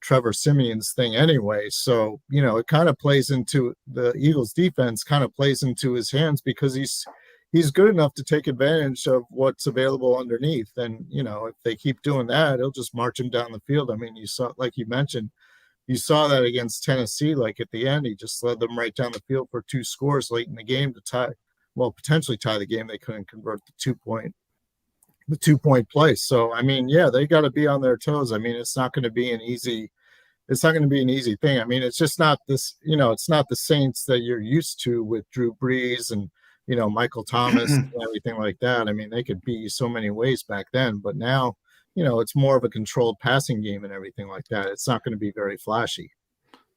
Trevor Siemian's thing anyway. So, it kind of plays into the Eagles defense, kind of plays into his hands because he's good enough to take advantage of what's available underneath. And, if they keep doing that, he'll just march him down the field. I mean, you saw, like you mentioned, you saw that against Tennessee, like at the end, he just led them right down the field for 2 scores late in the game to potentially tie the game. They couldn't convert the 2-point play. So, I mean, yeah, they got to be on their toes. I mean, it's not going to be an easy thing. I mean, it's just not this, it's not the Saints that you're used to with Drew Brees and, Michael Thomas and everything like that. I mean, they could beat you so many ways back then, but now, it's more of a controlled passing game and everything like that. It's not going to be very flashy.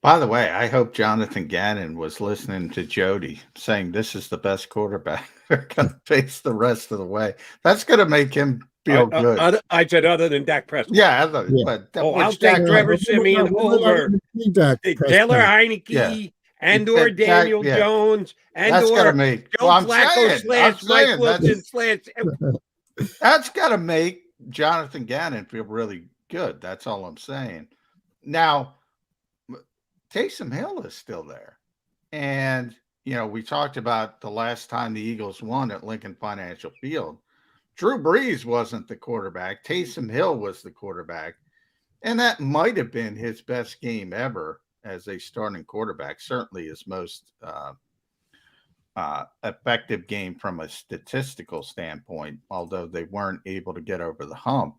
By the way, I hope Jonathan Gannon was listening to Jody saying this is the best quarterback they're going to face the rest of the way. That's going to make him feel good. I said other than Dak Prescott. Yeah. But I'll take Trevor Siemian over Taylor Heineke and/or Daniel Jones and/or Joe Flacco / Mike Wilson / That's got to make Jonathan Gannon feel really good. That's all I'm saying. Now, Taysom Hill is still there. And, we talked about the last time the Eagles won at Lincoln Financial Field. Drew Brees wasn't the quarterback. Taysom Hill was the quarterback. And that might have been his best game ever as a starting quarterback, certainly his most effective game from a statistical standpoint, although they weren't able to get over the hump.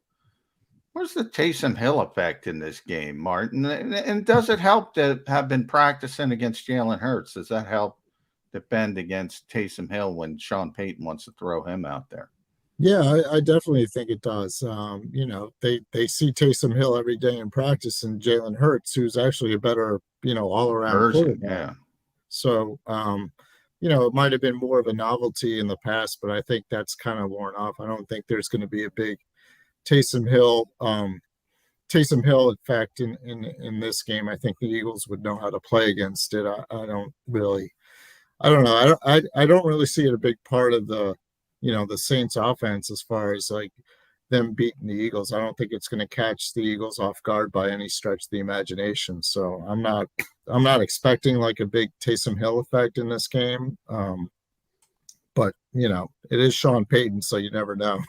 Where's the Taysom Hill effect in this game, Martin? And does it help to have been practicing against Jalen Hurts? Does that help defend against Taysom Hill when Sean Payton wants to throw him out there? Yeah, I definitely think it does. They see Taysom Hill every day in practice and Jalen Hurts, who's actually a better, all-around quarterback. Yeah. So, it might have been more of a novelty in the past, but I think that's kind of worn off. I don't think there's going to be a big Taysom Hill effect in this game. I think the Eagles would know how to play against it. I don't know. I don't really see it a big part of the Saints offense as far as like them beating the Eagles. I don't think it's going to catch the Eagles off guard by any stretch of the imagination. So I'm not expecting like a big Taysom Hill effect in this game. but it is Sean Payton, so you never know.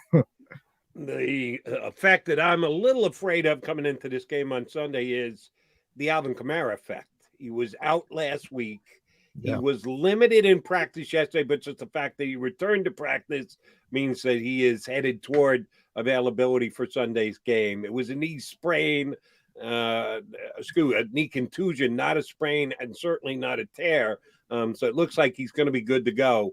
The effect that I'm a little afraid of coming into this game on Sunday is the Alvin Kamara effect. He was out last week. Yeah. He was limited in practice yesterday, but just the fact that he returned to practice means that he is headed toward availability for Sunday's game. It was a knee sprain, a knee contusion, not a sprain, and certainly not a tear. So it looks like he's going to be good to go.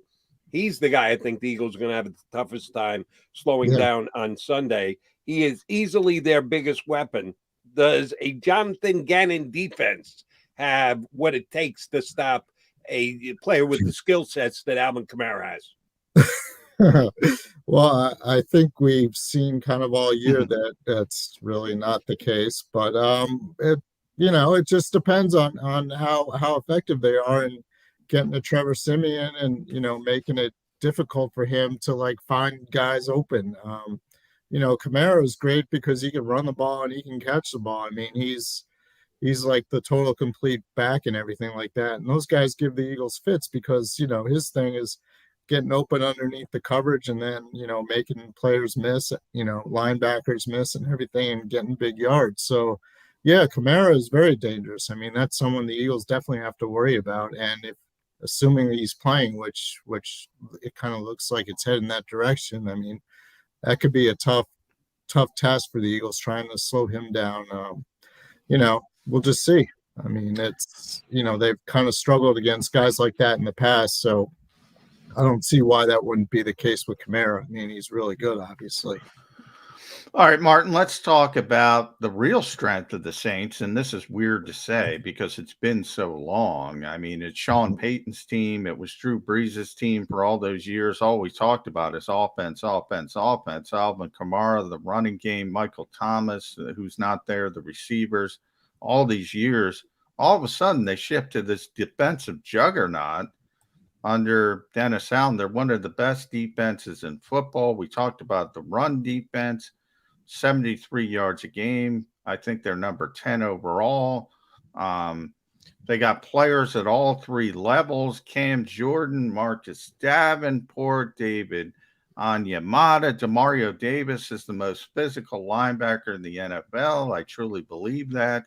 He's the guy I think the Eagles are going to have the toughest time slowing down on Sunday. He is easily their biggest weapon. Does a Jonathan Gannon defense have what it takes to stop a player with the skill sets that Alvin Kamara has? Well, I think we've seen kind of all year that that's really not the case, but it just depends on how effective they are in getting to Trevor Siemian and making it difficult for him to find guys open. Kamara is great because he can run the ball and he can catch the ball. I mean, he's like the total complete back and everything like that. And those guys give the Eagles fits because, his thing is getting open underneath the coverage and then, making players miss, linebackers miss and everything and getting big yards. So, yeah, Kamara is very dangerous. I mean, that's someone the Eagles definitely have to worry about. And assuming he's playing, which it kind of looks like it's heading that direction, I mean, that could be a tough task for the Eagles trying to slow him down. We'll just see. I mean, it's, they've kind of struggled against guys like that in the past. So I don't see why that wouldn't be the case with Kamara. I mean, he's really good, obviously. All right, Martin, let's talk about the real strength of the Saints. And this is weird to say because it's been so long. I mean, it's Sean Payton's team. It was Drew Brees' team for all those years. All we talked about is offense. Alvin Kamara, the running game, Michael Thomas, who's not there, the receivers, all these years. All of a sudden, they shift to this defensive juggernaut under Dennis Allen. They're one of the best defenses in football. We talked about the run defense. 73 yards a game. I think they're number 10 overall. They got players at all three levels: Cam Jordan, Marcus Davenport, David Onyemata. Demario Davis is the most physical linebacker in the NFL. I truly believe that.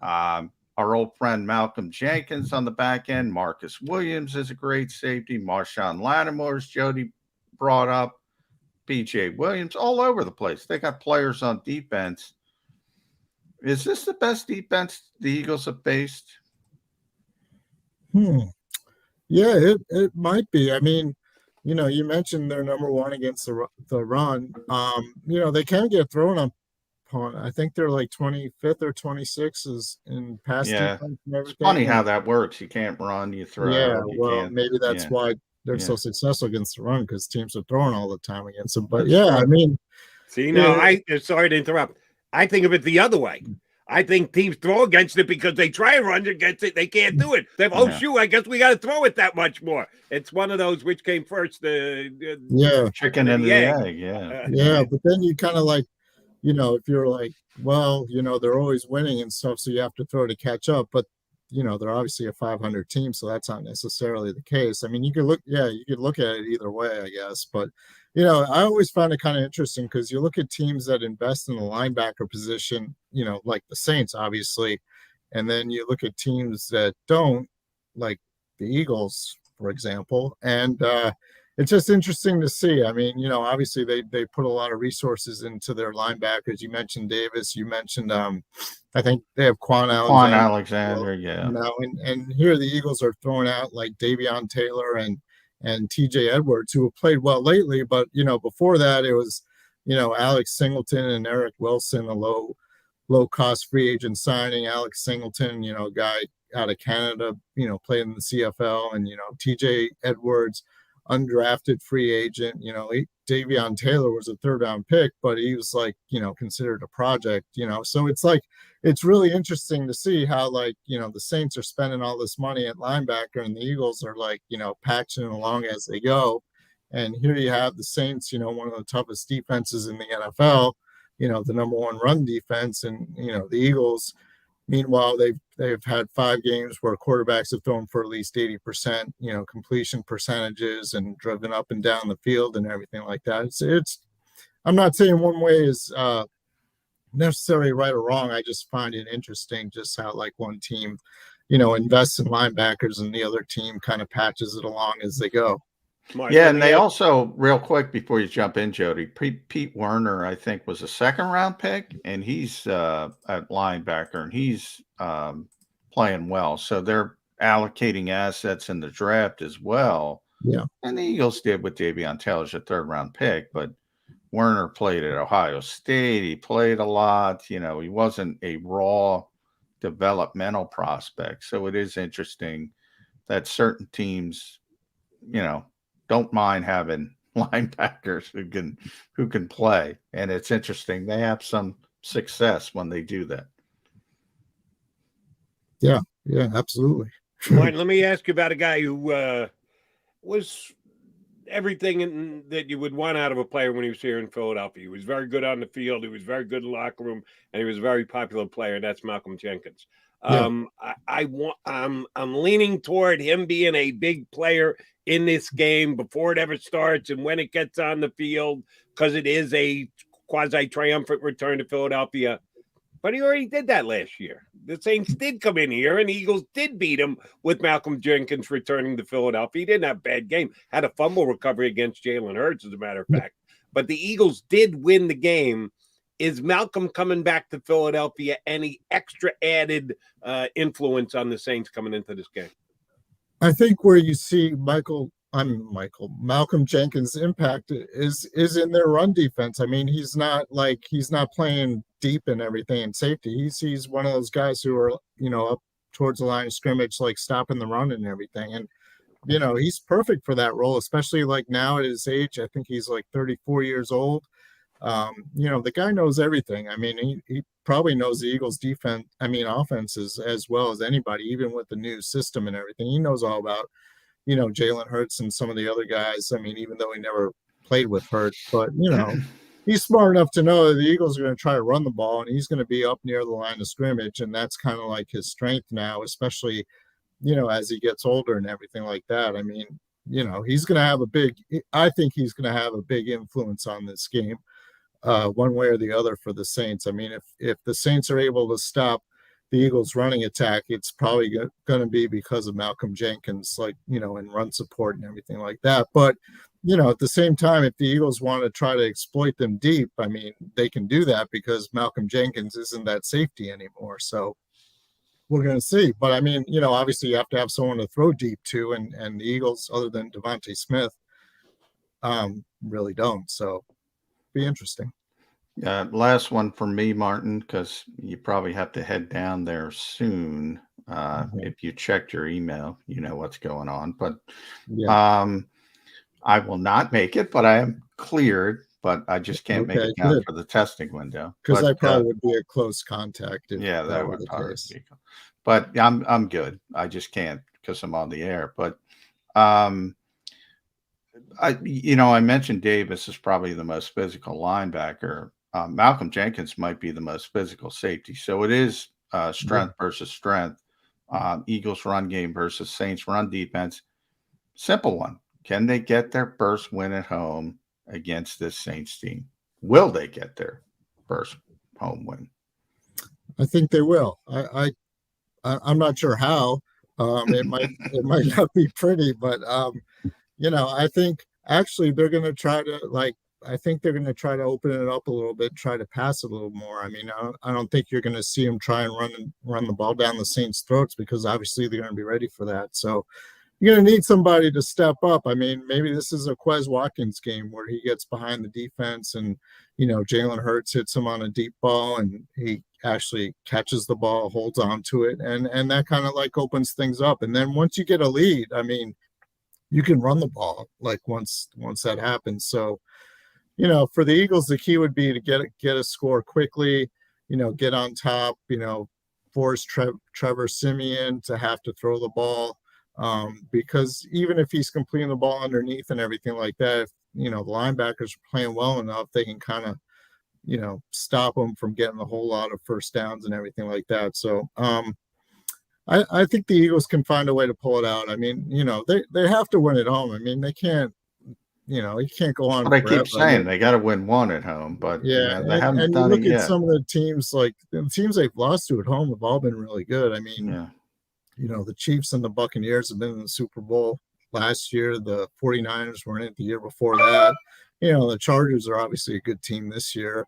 Our old friend Malcolm Jenkins on the back end. Marcus Williams is a great safety. Marshawn Lattimore's Jody brought up. BJ Williams, all over the place. They got players on defense. Is this the best defense the Eagles have faced? Yeah, it might be. I mean, you mentioned they're number one against the run. They can get thrown upon. I think they're like 25th or 26th in pass defense and everything. It's funny how that works. You can't run, you throw. Yeah, maybe that's why they're so successful against the run, because teams are throwing all the time against them. But I mean, sorry to interrupt. I think of it the other way. I think teams throw against it because they try and run against it. They can't do it. They I guess we got to throw it that much more. It's one of those, which came first, the chicken and the egg. Yeah. But then you kind of if you're like, well, they're always winning and stuff, so you have to throw to catch up. But they're obviously a 500 team, so that's not necessarily the case. I mean, you could look at it either way, I guess. But, I always find it kind of interesting because you look at teams that invest in the linebacker position, like the Saints, obviously, and then you look at teams that don't, like the Eagles, for example. And it's just interesting to see. I mean, obviously they put a lot of resources into their linebackers. You mentioned Davis. You mentioned I think they have Quan Alexander. And here the Eagles are throwing out like Davion Taylor and TJ Edwards, who have played well lately. But, before that, it was, Alex Singleton and Eric Wilson, a low-cost free agent signing. Alex Singleton, a guy out of Canada, played in the CFL. And, TJ Edwards, undrafted free agent. Davion Taylor was a third-round pick, but he was considered a project. So it's really interesting to see how the Saints are spending all this money at linebacker, and the Eagles are patching along as they go. And here you have the Saints, one of the toughest defenses in the NFL, the number one run defense, and the Eagles, Meanwhile, they've had 5 games where quarterbacks have thrown for at least 80%, completion percentages and driven up and down the field and everything like that. It's I'm not saying one way is necessarily right or wrong. I just find it interesting just how like one team, invests in linebackers and the other team kind of patches it along as they go. Yeah, and they also, real quick before you jump in, Jody, Pete Werner, I think, was a 2nd-round pick, and he's at linebacker, and he's playing well. So they're allocating assets in the draft as well. Yeah. And the Eagles did with Davion Taylor's a 3rd-round pick, but Werner played at Ohio State. He played a lot. He wasn't a raw developmental prospect. So it is interesting that certain teams, don't mind having linebackers who can play. And it's interesting. They have some success when they do that. Yeah, absolutely. Martin, let me ask you about a guy who was everything that you would want out of a player when he was here in Philadelphia. He was very good on the field. He was very good in the locker room, and he was a very popular player. And that's Malcolm Jenkins. Yeah. I'm leaning toward him being a big player in this game before it ever starts and when it gets on the field, because it is a quasi-triumphant return to Philadelphia. But he already did that last year. The Saints did come in here, and the Eagles did beat him with Malcolm Jenkins returning to Philadelphia. He didn't have a bad game. Had a fumble recovery against Jalen Hurts, as a matter of fact. But the Eagles did win the game. Is Malcolm coming back to Philadelphia any extra added influence on the Saints coming into this game? I think where you see Malcolm Jenkins' impact is in their run defense. I mean, he's not playing deep and everything in safety. He's one of those guys who are, up towards the line of scrimmage, like stopping the run and everything. And, he's perfect for that role, especially like now at his age. I think he's like 34 years old. The guy knows everything. I mean, he probably knows the Eagles offenses as well as anybody, even with the new system and everything. He knows all about, Jalen Hurts and some of the other guys. I mean, even though he never played with Hurts, but, he's smart enough to know that the Eagles are going to try to run the ball, and he's going to be up near the line of scrimmage. And that's kind of like his strength now, especially, as he gets older and everything like that. I mean, he's going to have I think he's going to have a big influence on this game. One way or the other for the Saints. I mean, if the Saints are able to stop the Eagles' running attack, it's probably going to be because of Malcolm Jenkins, and run support and everything like that. But, at the same time, if the Eagles want to try to exploit them deep, I mean, they can do that because Malcolm Jenkins isn't that safety anymore. So we're going to see. But, I mean, obviously you have to have someone to throw deep to, and the Eagles, other than Devontae Smith, really don't. So be interesting. Last one for me, Martin, because you probably have to head down there soon. If you checked your email, you know what's going on. But I will not make it, but I am cleared. But I just can't make it count for the testing window. Because I probably would be a close contact. That would probably be. But I'm good. I just can't because I'm on the air. But I mentioned Davis is probably the most physical linebacker. Malcolm Jenkins might be the most physical safety. So it is strength versus strength. Eagles run game versus Saints run defense. Simple one. Can they get their first win at home against this Saints team? Will they get their first home win? I think they will. I'm not sure how. It might not be pretty, but I think actually they're going to try to open it up a little bit, try to pass a little more. I mean, I don't think you're going to see them try and run the ball down the Saints' throats because obviously they're going to be ready for that. So you're going to need somebody to step up. I mean, maybe this is a Quez Watkins game where he gets behind the defense and, Jalen Hurts hits him on a deep ball and he actually catches the ball, holds on to it. And that kind of like opens things up. And then once you get a lead, I mean, you can run the ball like once that happens. So, for the Eagles, the key would be to get a score quickly, get on top, force Trevor Siemian to have to throw the ball. Because even if he's completing the ball underneath and everything like that, if, the linebackers are playing well enough, they can kind of stop them from getting a whole lot of first downs and everything like that. So I think the Eagles can find a way to pull it out. I mean, they have to win at home. I mean, they can't, you can't go on. But I keep saying they got to win one at home, but yeah, they haven't and done you it look yet. at some of the teams, like the teams they've lost to at home have all been really good. I mean, the Chiefs and the Buccaneers have been in the Super Bowl last year. The 49ers were in it the year before that. The Chargers are obviously a good team this year.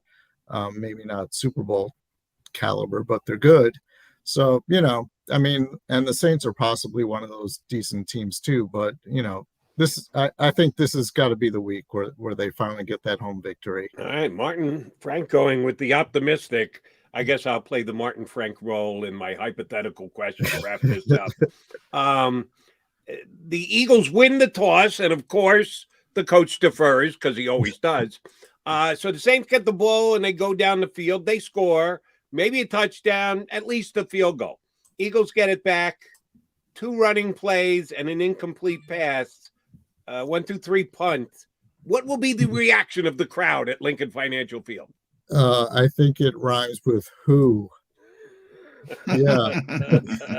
Maybe not Super Bowl caliber, but they're good. So, I mean, and the Saints are possibly one of those decent teams too. But, I think this has got to be the week where they finally get that home victory. All right, Martin Frank going with the optimistic. I guess I'll play the Martin Frank role in my hypothetical question to wrap this up. The Eagles win the toss, and of course, the coach defers because he always does. So the Saints get the ball and they go down the field. They score, maybe a touchdown, at least a field goal. Eagles get it back, 2 running plays and an incomplete pass, 1-2-3 punt. What will be the reaction of the crowd at Lincoln Financial Field? I think it rhymes with who. Yeah.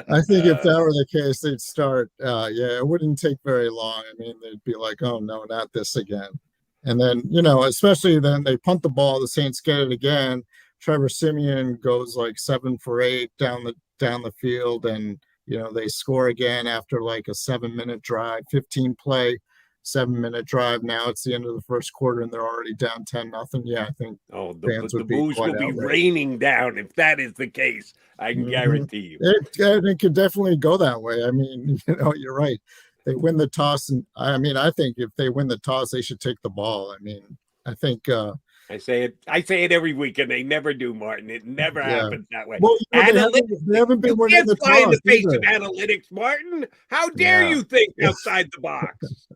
I think if that were the case, they'd start. It wouldn't take very long. I mean, they'd be like, oh, no, not this again. And then, especially then they punt the ball, the Saints get it again. Trevor Siemian goes like 7 for 8 down the field, and they score again after like a 7-minute drive, 15-play, 7-minute drive. Now it's the end of the first quarter, and they're already down 10-0. Yeah, I think the booze will be raining down if that is the case. I can guarantee you. It could definitely go that way. I mean, you're right. They win the toss, and I think if they win the toss, they should take the ball. I mean, I think I say it every week, and they never do, Martin. It never happens that way. Well, they haven't been winning the toss. You can't fly in the face of analytics, Martin. How dare you think outside the box?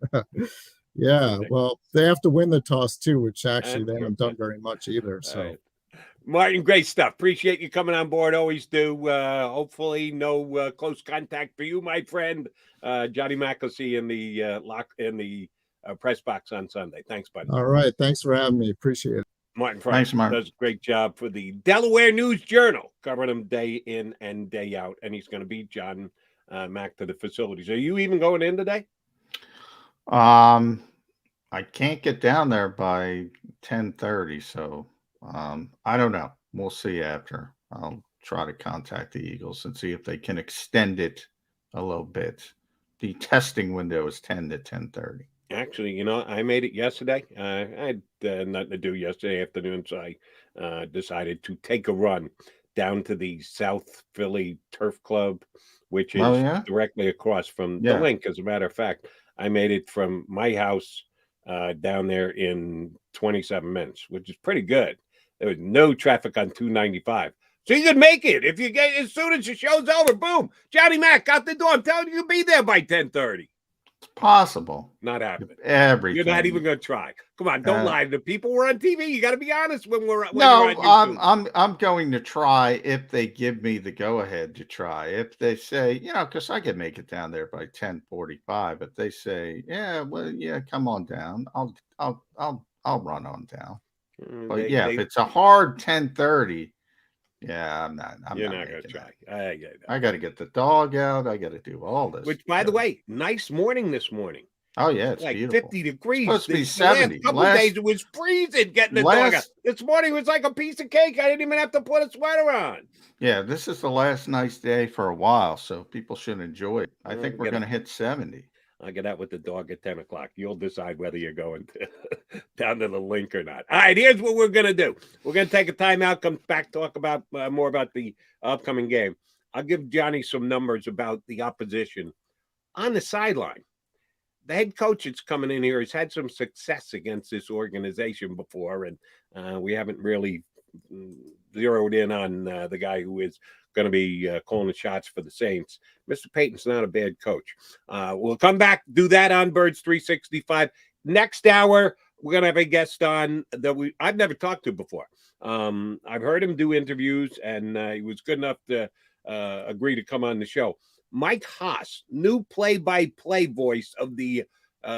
Yeah, well, they have to win the toss too, which actually they haven't done very much either. So, right. Martin, great stuff. Appreciate you coming on board. Always do. Hopefully, no close contact for you, my friend. Johnny Mac will see you in the press box on Sunday. Thanks, buddy. All right. Thanks for having me. Appreciate it. Martin Frank does a great job for the Delaware News Journal, covering them day in and day out. And he's going to beat John Mac to the facilities. Are you even going in today? I can't get down there by 10:30, so I don't know. We'll see after. I'll try to contact the Eagles and see if they can extend it a little bit. The testing window is 10 to 10:30. Actually, I made it yesterday. I had nothing to do yesterday afternoon, so I decided to take a run down to the South Philly Turf Club, which is directly across from the link. As a matter of fact, I made it from my house down there in 27 minutes, which is pretty good. There was no traffic on 295. So you could make it. If you get, as soon as the show's over, boom, Johnny Mac out the door. I'm telling you, you'll be there by 10:30. It's possible. Not happening. Everything. You're not even going to try. Come on, don't lie to the people. We're on TV. You got to be honest when you're on YouTube. I'm going to try if they give me the go ahead to try. If they say, because I can make it down there by 10:45. If they say, come on down, I'll run on down. But if it's a hard 10:30. Yeah, I'm not. You're not going to try. I got to get the dog out. I got to do all this. Which, by the way, nice morning this morning. Oh, yeah, it's like beautiful. 50 degrees. It's supposed to be 70. Last couple days, it was freezing getting the dog out. This morning was like a piece of cake. I didn't even have to put a sweater on. Yeah, this is the last nice day for a while, so people should enjoy it. I think we're going to hit 70. I'll get out with the dog at 10 o'clock. You'll decide whether you're going down to the link or not. All right, here's what we're going to do. We're going to take a timeout, come back, talk about more about the upcoming game. I'll give Johnny some numbers about the opposition on the sideline. The head coach that's coming in here has had some success against this organization before, and we haven't really zeroed in on the guy who is going to be calling the shots for the Saints. Mr. Payton's not a bad coach. We'll come back, do that on Birds 365. Next hour, we're going to have a guest on that I've never talked to before. I've heard him do interviews, and he was good enough to agree to come on the show. Mike Haas, new play-by-play voice of the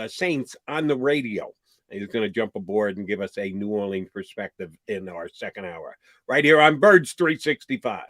Saints on the radio. He's going to jump aboard and give us a New Orleans perspective in our second hour, right here on Birds 365.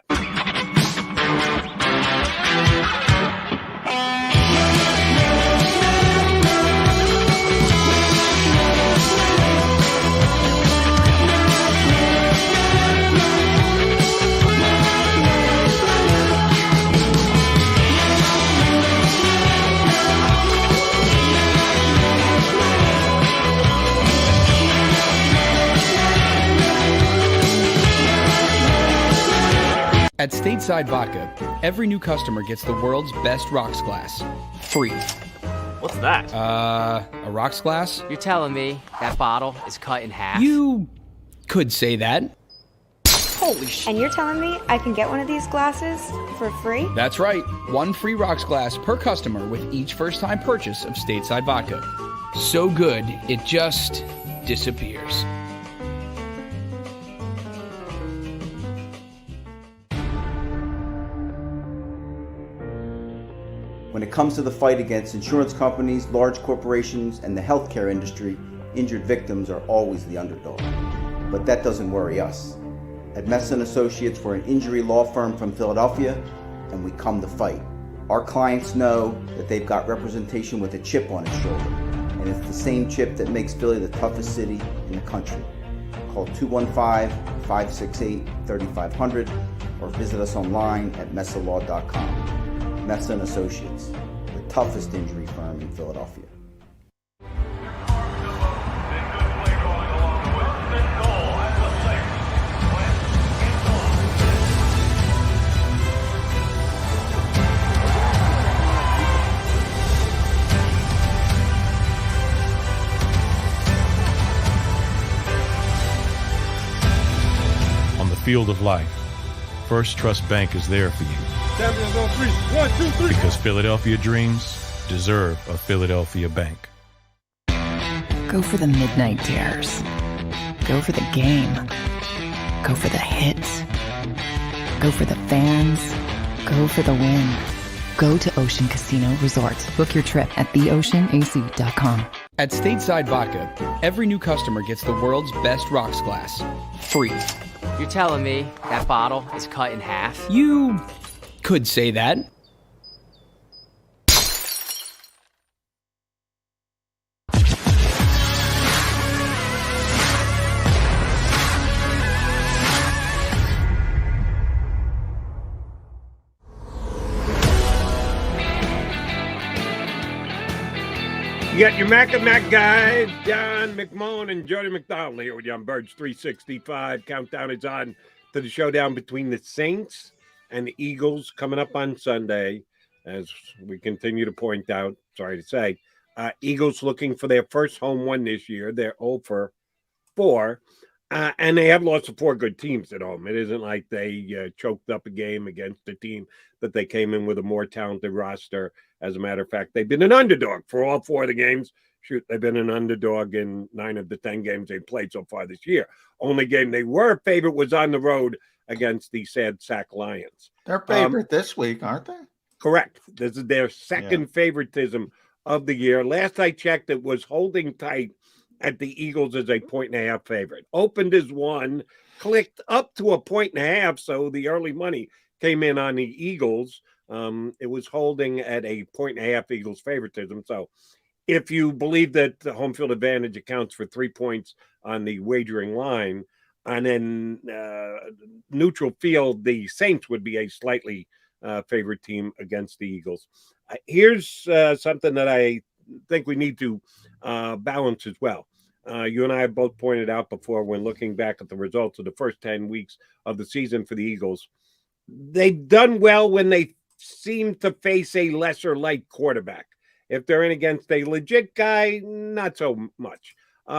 At Stateside Vodka, every new customer gets the world's best rocks glass, free. What's that? A rocks glass? You're telling me that bottle is cut in half? You could say that. Holy shit. And you're telling me I can get one of these glasses for free? That's right. One free rocks glass per customer with each first-time purchase of Stateside Vodka. So good, it just disappears. When it comes to the fight against insurance companies, large corporations, and the healthcare industry, injured victims are always the underdog. But that doesn't worry us. At Messa & Associates, we're an injury law firm from Philadelphia, and we come to fight. Our clients know that they've got representation with a chip on its shoulder, and it's the same chip that makes Philly the toughest city in the country. Call 215-568-3500 or visit us online at messalaw.com. Messa & Associates, the toughest injury firm in Philadelphia. On the field of life, First Trust Bank is there for you. Because Philadelphia dreams deserve a Philadelphia bank. Go for the midnight dares. Go for the game. Go for the hits. Go for the fans. Go for the win. Go to Ocean Casino Resort. Book your trip at theoceanac.com. At Stateside Vodka, every new customer gets the world's best rocks glass, free. You're telling me that bottle is cut in half? You could say that. You got your Mac and Mac guys, John McMullen and Jody McDonald here with you on Birds 365. Countdown is on to the showdown between the Saints and the Eagles coming up on Sunday. As we continue to point out, sorry to say, Eagles looking for their first home win this year. They're 0-4, and they have lost to 4 good teams at home. It isn't like they choked up a game against a team that they came in with a more talented roster. As a matter of fact, they've been an underdog for all 4 of the games. Shoot, they've been an underdog in 9 of the 10 games they've played so far this year. Only game they were a favorite was on the road against the Sad Sack Lions. They're favorite this week, aren't they? Correct. This is their second favoritism of the year. Last I checked, it was holding tight at the Eagles as a 1.5 favorite. Opened as 1, clicked up to a 1.5, so the early money came in on the Eagles. It was holding at a 1.5 Eagles favoritism. So if you believe that the home field advantage accounts for 3 points on the wagering line, and then neutral field, the Saints would be a slightly favorite team against the Eagles. Here's something that I think we need to balance as well. You and I have both pointed out before when looking back at the results of the first 10 weeks of the season for the Eagles, they've done well when they seem to face a lesser light quarterback. If they're in against a legit guy, not so much.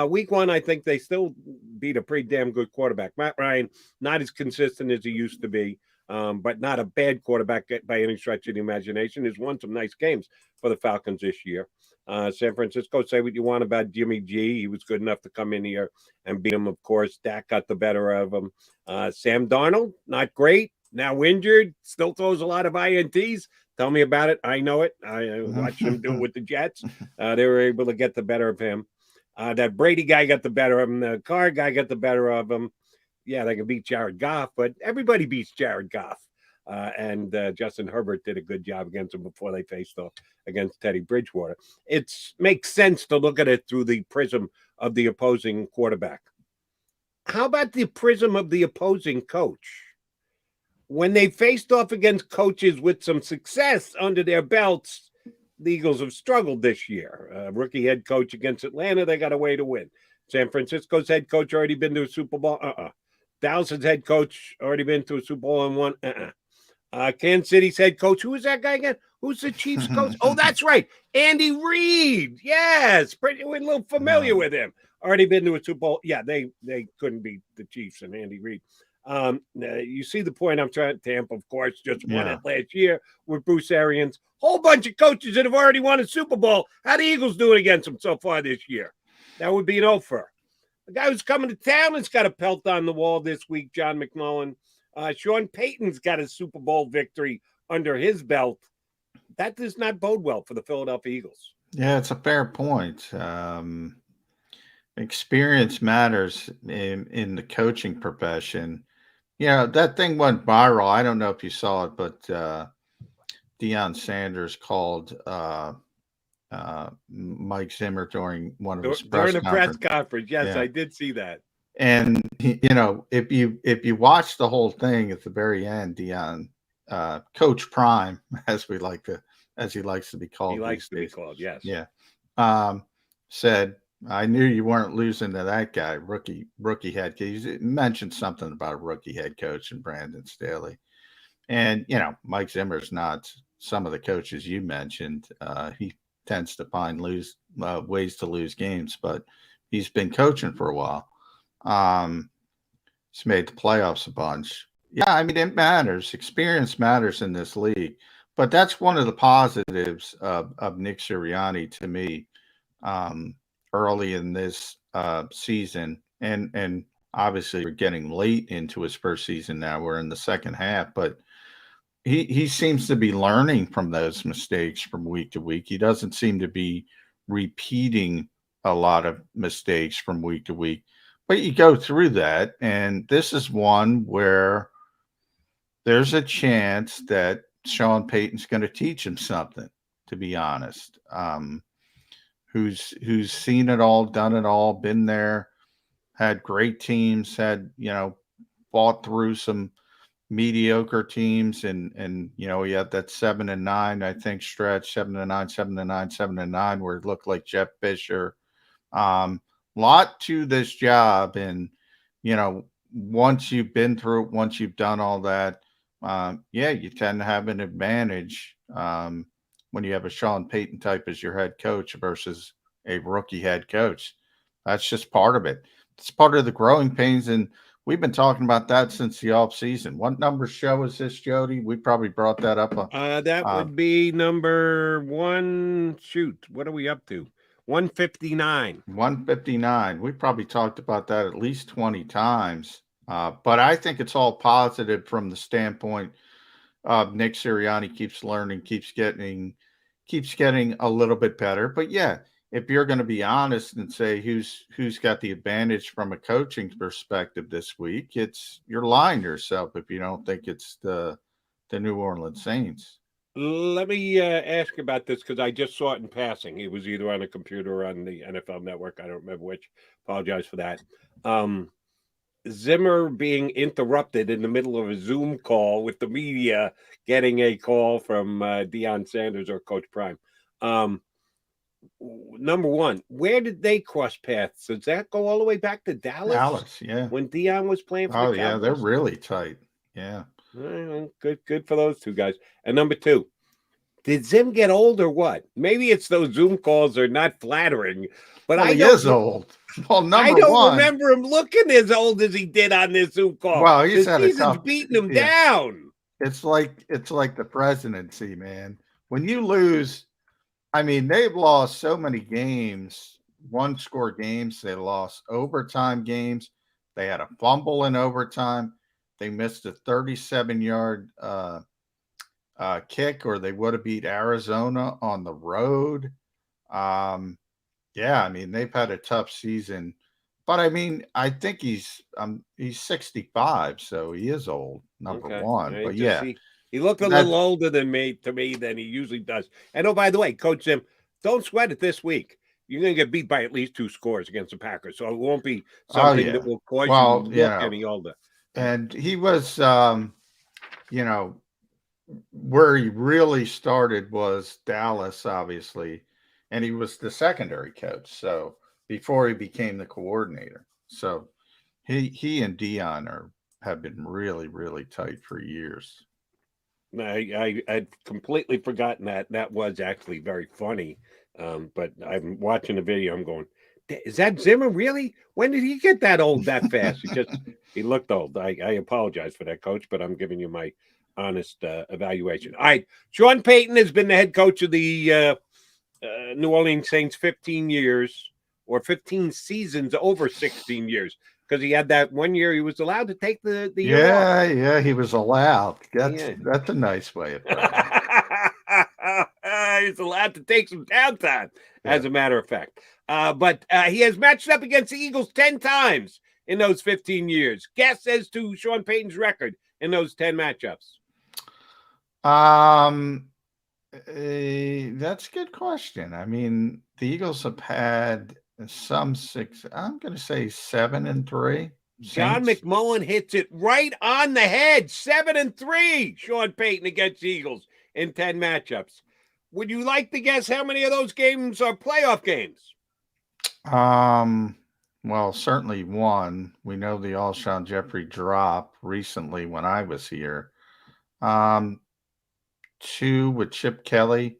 Week 1, I think they still beat a pretty damn good quarterback. Matt Ryan, not as consistent as he used to be, but not a bad quarterback by any stretch of the imagination. He's won some nice games for the Falcons this year. San Francisco, say what you want about Jimmy G. He was good enough to come in here and beat him, of course. Dak got the better of him. Sam Darnold, not great. Now injured, still throws a lot of INTs. Tell me about it. I know it. I watched him do it with the Jets. They were able to get the better of him. That Brady guy got the better of him. The Carr guy got the better of him. Yeah, they can beat Jared Goff, but everybody beats Jared Goff. And Justin Herbert did a good job against him before they faced off against Teddy Bridgewater. It makes sense to look at it through the prism of the opposing quarterback. How about the prism of the opposing coach? When they faced off against coaches with some success under their belts, the Eagles have struggled this year. Rookie head coach against Atlanta, they got a way to win. San Francisco's head coach already been to a Super Bowl. Dallas's head coach already been to a Super Bowl and won. Kansas City's head coach. Who is that guy again? Who's the Chiefs coach? Oh, that's right. Andy Reid. Yes. We're a little familiar with him. Already been to a Super Bowl. Yeah, they couldn't beat the Chiefs and Andy Reid. You see the point I'm trying. Tampa, of course, just won it last year with Bruce Arians. Whole bunch of coaches that have already won a Super Bowl. How the Eagles doing against them so far this year? That would be an offer. The guy who's coming to town has got a pelt on the wall this week, John McMullen. Sean Payton's got a Super Bowl victory under his belt. That does not bode well for the Philadelphia Eagles. Yeah, it's a fair point. Experience matters in the coaching profession. That thing went viral. I don't know if you saw it, but Deion Sanders called Mike Zimmer during one of his press conference. Yes, I did see that. And if you watch the whole thing at the very end, Deion, Coach Prime, as he likes to be called. He likes to be called, yes. Yeah. Said, I knew you weren't losing to that guy, rookie head coach. He mentioned something about a rookie head coach and Brandon Staley. And, Mike Zimmer's not some of the coaches you mentioned. He tends to find ways to lose games, but he's been coaching for a while. He's made the playoffs a bunch. Yeah, I mean, it matters. Experience matters in this league. But that's one of the positives of Nick Sirianni to me early in this season. And obviously we're getting late into his first season now. We're in the second half. But he seems to be learning from those mistakes from week to week. He doesn't seem to be repeating a lot of mistakes from week to week. But you go through that, and this is one where there's a chance that Sean Payton's going to teach him something, to be honest. Who's seen it all, done it all, been there, had great teams, fought through some mediocre teams, and he had that 7-9, I think, stretch, 7-9, 7-9, 7-9, where it looked like Jeff Fisher. Lot to this job, and once you've been through it, once you've done all that, you tend to have an advantage when you have a Sean Payton type as your head coach versus a rookie head coach. That's just part of it. It's part of the growing pains, and we've been talking about that since the off season. What number show is this, Jody? We probably brought that up. That would be number one. Shoot, what are we up to? 159. 159. We probably talked about that at least 20 times. But I think it's all positive from the standpoint of Nick Sirianni keeps learning, keeps getting a little bit better. But yeah, if you're going to be honest and say who's got the advantage from a coaching perspective this week, you're lying to yourself if you don't think it's the New Orleans Saints. Let me ask about this because I just saw it in passing. It was either on a computer or on the NFL Network. I don't remember which. Apologize for that. Zimmer being interrupted in the middle of a Zoom call with the media, getting a call from Deion Sanders or Coach Prime. Number one, where did they cross paths? Does that go all the way back to Dallas? Dallas, yeah. When Deion was playing for the Cowboys? Yeah, they're really tight. Yeah. Good for those two guys. And number two, did Zim get old or what? Maybe it's those Zoom calls are not flattering, but he is old. Well, I don't remember him looking as old as he did on this Zoom call. Well, he's had a tough, beating him down. It's like the presidency, man. When you lose, I mean, they've lost so many games, one-score games. They lost overtime games. They had a fumble in overtime. They missed a 37-yard kick, or they would have beat Arizona on the road. Yeah, I mean, they've had a tough season. But I mean, I think he's 65, so he is old, number Okay. one. But yeah, He looked a little older than me than he usually does. And oh, by the way, Coach Zim, don't sweat it this week. You're going to get beat by at least 2 scores against the Packers, so it won't be something that will cause you to look any older. And he was, you know, where he really started was Dallas, obviously, and he was the secondary coach. So before he became the coordinator, so he and Dion have been really, really tight for years. I'd completely forgotten that. That was actually very funny. But I'm watching the video. I'm going, is that Zimmer really? When did he get that old that fast? He looked old. I apologize for that, Coach, but I'm giving you my honest evaluation. All right, Sean Payton has been the head coach of the New Orleans Saints 15 years, or 15 seasons over 16 years. Because he had that 1 year he was allowed to take the year off. Yeah, he was allowed. That's a nice way of putting it. He's allowed to take some downtime, as a matter of fact. But he has matched up against the Eagles 10 times in those 15 years. Guess as to Sean Payton's record in those 10 matchups. That's a good question. I mean, the Eagles have had some 6. I'm going to say 7-3. John McMullen hits it right on the head. 7-3. Sean Payton against the Eagles in 10 matchups. Would you like to guess how many of those games are playoff games? Well, certainly one. We know the Alshon Jeffrey drop recently when I was here. 2 with Chip Kelly.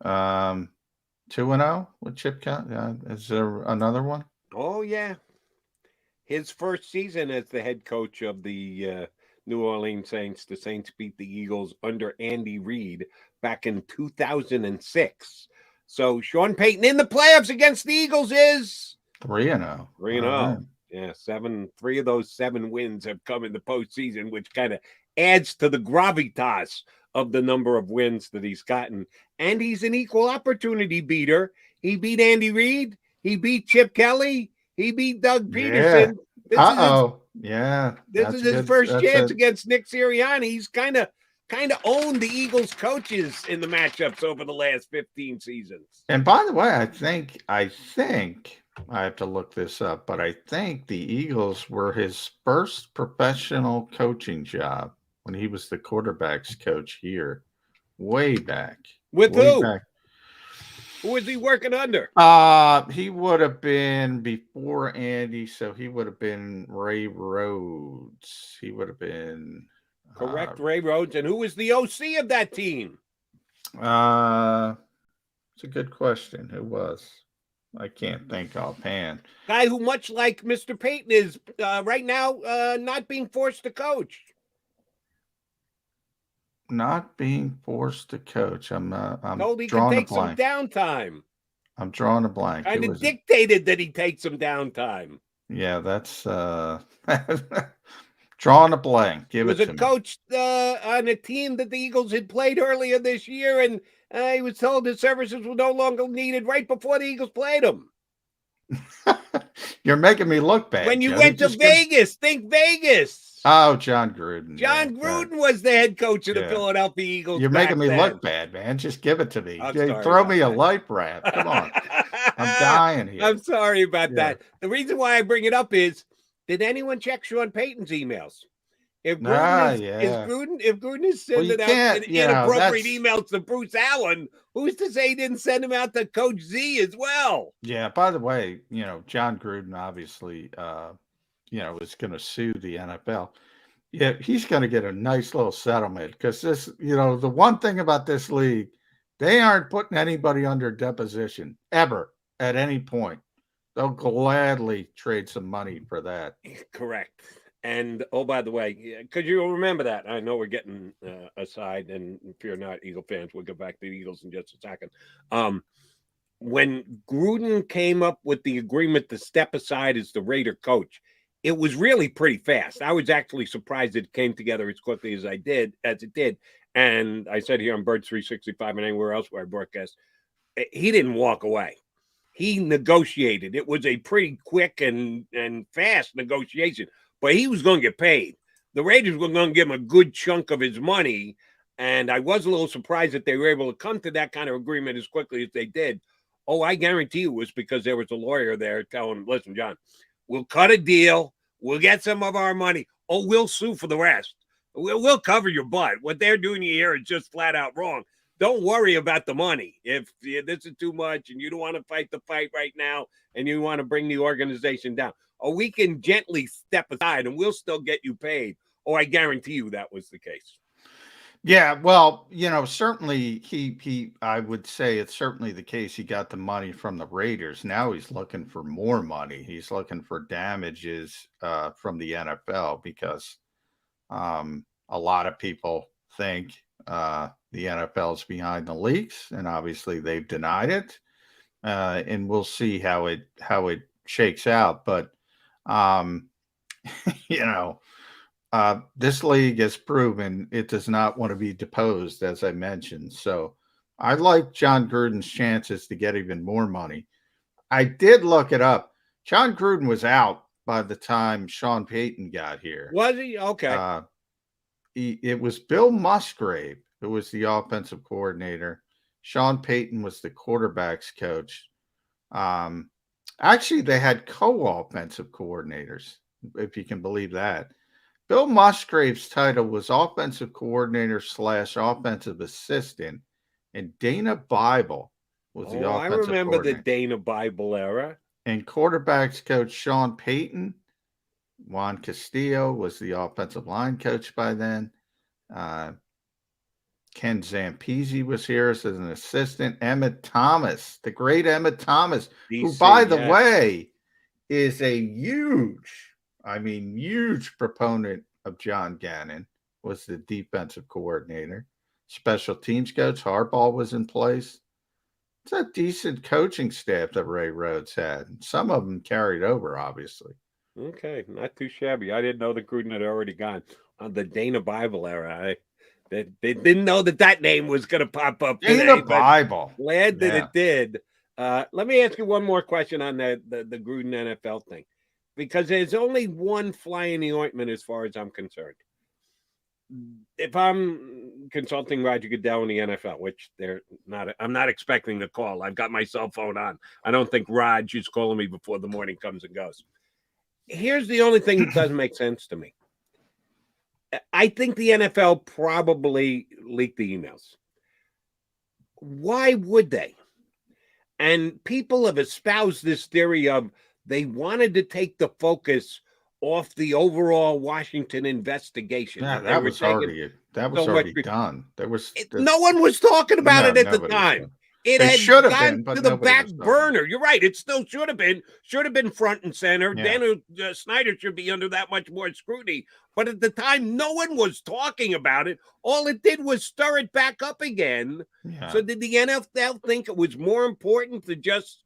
2-0 with Chip Kelly. Is there another one? Oh, yeah. His first season as the head coach of the New Orleans Saints. The Saints beat the Eagles under Andy Reid back in 2006. So Sean Payton in the playoffs against the Eagles is 3-0. 3-0. Yeah, 3 of those 7 wins have come in the postseason, which kind of adds to the gravitas of the number of wins that he's gotten. And he's an equal opportunity beater. He beat Andy Reid. He beat Chip Kelly. He beat Doug Peterson. Yeah. This is his first chance against Nick Sirianni. He's kind of owned the Eagles coaches in the matchups over the last 15 seasons. And by the way, I think I have to look this up, but I think the Eagles were his first professional coaching job when he was the quarterbacks coach here, way back. With who? Who was he working under? He would have been before Andy, so he would have been Ray Rhodes. He would have been correct, Ray Rhodes. And who was the OC of that team? It's a good question. Who was? I can't think offhand. Guy who, much like Mr. Payton, is right now not being forced to coach. Not being forced to coach. I'm told he drawing can take a blank. some downtime. I'm drawing a blank. Kind of dictated that he take some downtime. Yeah, that's drawing a blank. Give it to me. He was a coach on a team that the Eagles had played earlier this year, and he was told his services were no longer needed right before the Eagles played him. You're making me look bad. When you went to Vegas, think Vegas. Oh, John Gruden. John Gruden was the head coach of the Philadelphia Eagles. You're making me look bad, man. Just give it to me. Throw me a life raft. Come on. I'm dying here. I'm sorry about that. The reason why I bring it up is, did anyone check Sean Payton's emails? If Gruden is sending out inappropriate emails to Bruce Allen, who's to say he didn't send him out to Coach Z as well? Yeah. By the way, John Gruden obviously, is going to sue the NFL. Yeah, he's going to get a nice little settlement because this, the one thing about this league, they aren't putting anybody under deposition ever at any point. They'll gladly trade some money for that. Correct. And, oh, by the way, because you'll remember that. I know we're getting aside, and if you're not Eagle fans, we'll get back to the Eagles in just a second. When Gruden came up with the agreement to step aside as the Raider coach, it was really pretty fast. I was actually surprised it came together as quickly as it did. And I said here on Birds 365 and anywhere else where I broadcast, he didn't walk away. he negotiated. It was a pretty quick and fast negotiation, but he was going to get paid. The Raiders were going to give him a good chunk of his money, and I was a little surprised that they were able to come to that kind of agreement as quickly as they did. Oh, I guarantee you it was because there was a lawyer there telling him, listen, John, we'll cut a deal. We'll get some of our money. Oh, we'll sue for the rest. We'll cover your butt. What they're doing here is just flat out wrong. Don't worry about the money. If this is too much and you don't want to fight the fight right now and you want to bring the organization down, or we can gently step aside and we'll still get you paid. Oh, I guarantee you that was the case. Yeah, well, certainly I would say it's certainly the case. He got the money from the Raiders. Now he's looking for more money. He's looking for damages from the NFL because a lot of people think the NFL's behind the leaks, and obviously they've denied it. And we'll see how it shakes out. But this league has proven it does not want to be deposed, as I mentioned. So I like John Gruden's chances to get even more money. I did look it up. John Gruden was out by the time Sean Payton got here. Was he? Okay. It was Bill Musgrave who was the offensive coordinator. Sean Payton was the quarterback's coach. Actually, they had co-offensive coordinators, if you can believe that. Bill Musgrave's title was offensive coordinator / offensive assistant, and Dana Bible was the offensive coordinator. I remember the Dana Bible era. And quarterbacks coach Sean Payton, Juan Castillo was the offensive line coach by then. Ken Zampese was here as an assistant. Emmett Thomas, the great Emmett Thomas, DC, who, by the way, is a huge proponent of John Gannon, was the defensive coordinator. Special teams coach Harbaugh was in place. It's a decent coaching staff that Ray Rhodes had. Some of them carried over, obviously. Okay, not too shabby. I didn't know that Gruden had already gone on the Dana Bible era. They didn't know that name was going to pop up today. Dana Bible. Glad that it did. Let me ask you one more question on the Gruden NFL thing, because there's only one fly in the ointment as far as I'm concerned. If I'm consulting Roger Goodell in the NFL, which I'm not expecting the call. I've got my cell phone on. I don't think Raj is calling me before the morning comes and goes. Here's the only thing that doesn't make sense to me. I think the NFL probably leaked the emails. Why would they? And people have espoused this theory of they wanted to take the focus off the overall Washington investigation. Yeah, that was already done. No one was talking about it at the time. It had gone to the back burner. You're right. It still should have been front and center. Yeah. Daniel Snyder should be under that much more scrutiny. But at the time, no one was talking about it. All it did was stir it back up again. Yeah. So did the NFL think it was more important to just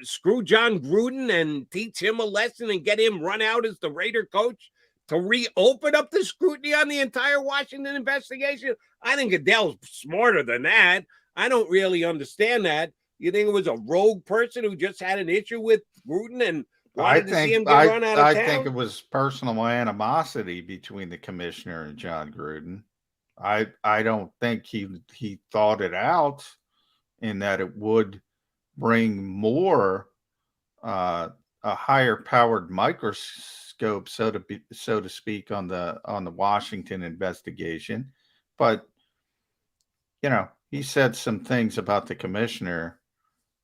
screw John Gruden and teach him a lesson and get him run out as the Raider coach to reopen up the scrutiny on the entire Washington investigation? I think Goodell's smarter than that. I don't really understand that. You think it was a rogue person who just had an issue with Gruden and wanted to see him get run out of town? I think it was personal animosity between the commissioner and John Gruden. I don't think he thought it out in that it would bring more a higher powered microscope, so to speak, on the Washington investigation. But he said some things about the commissioner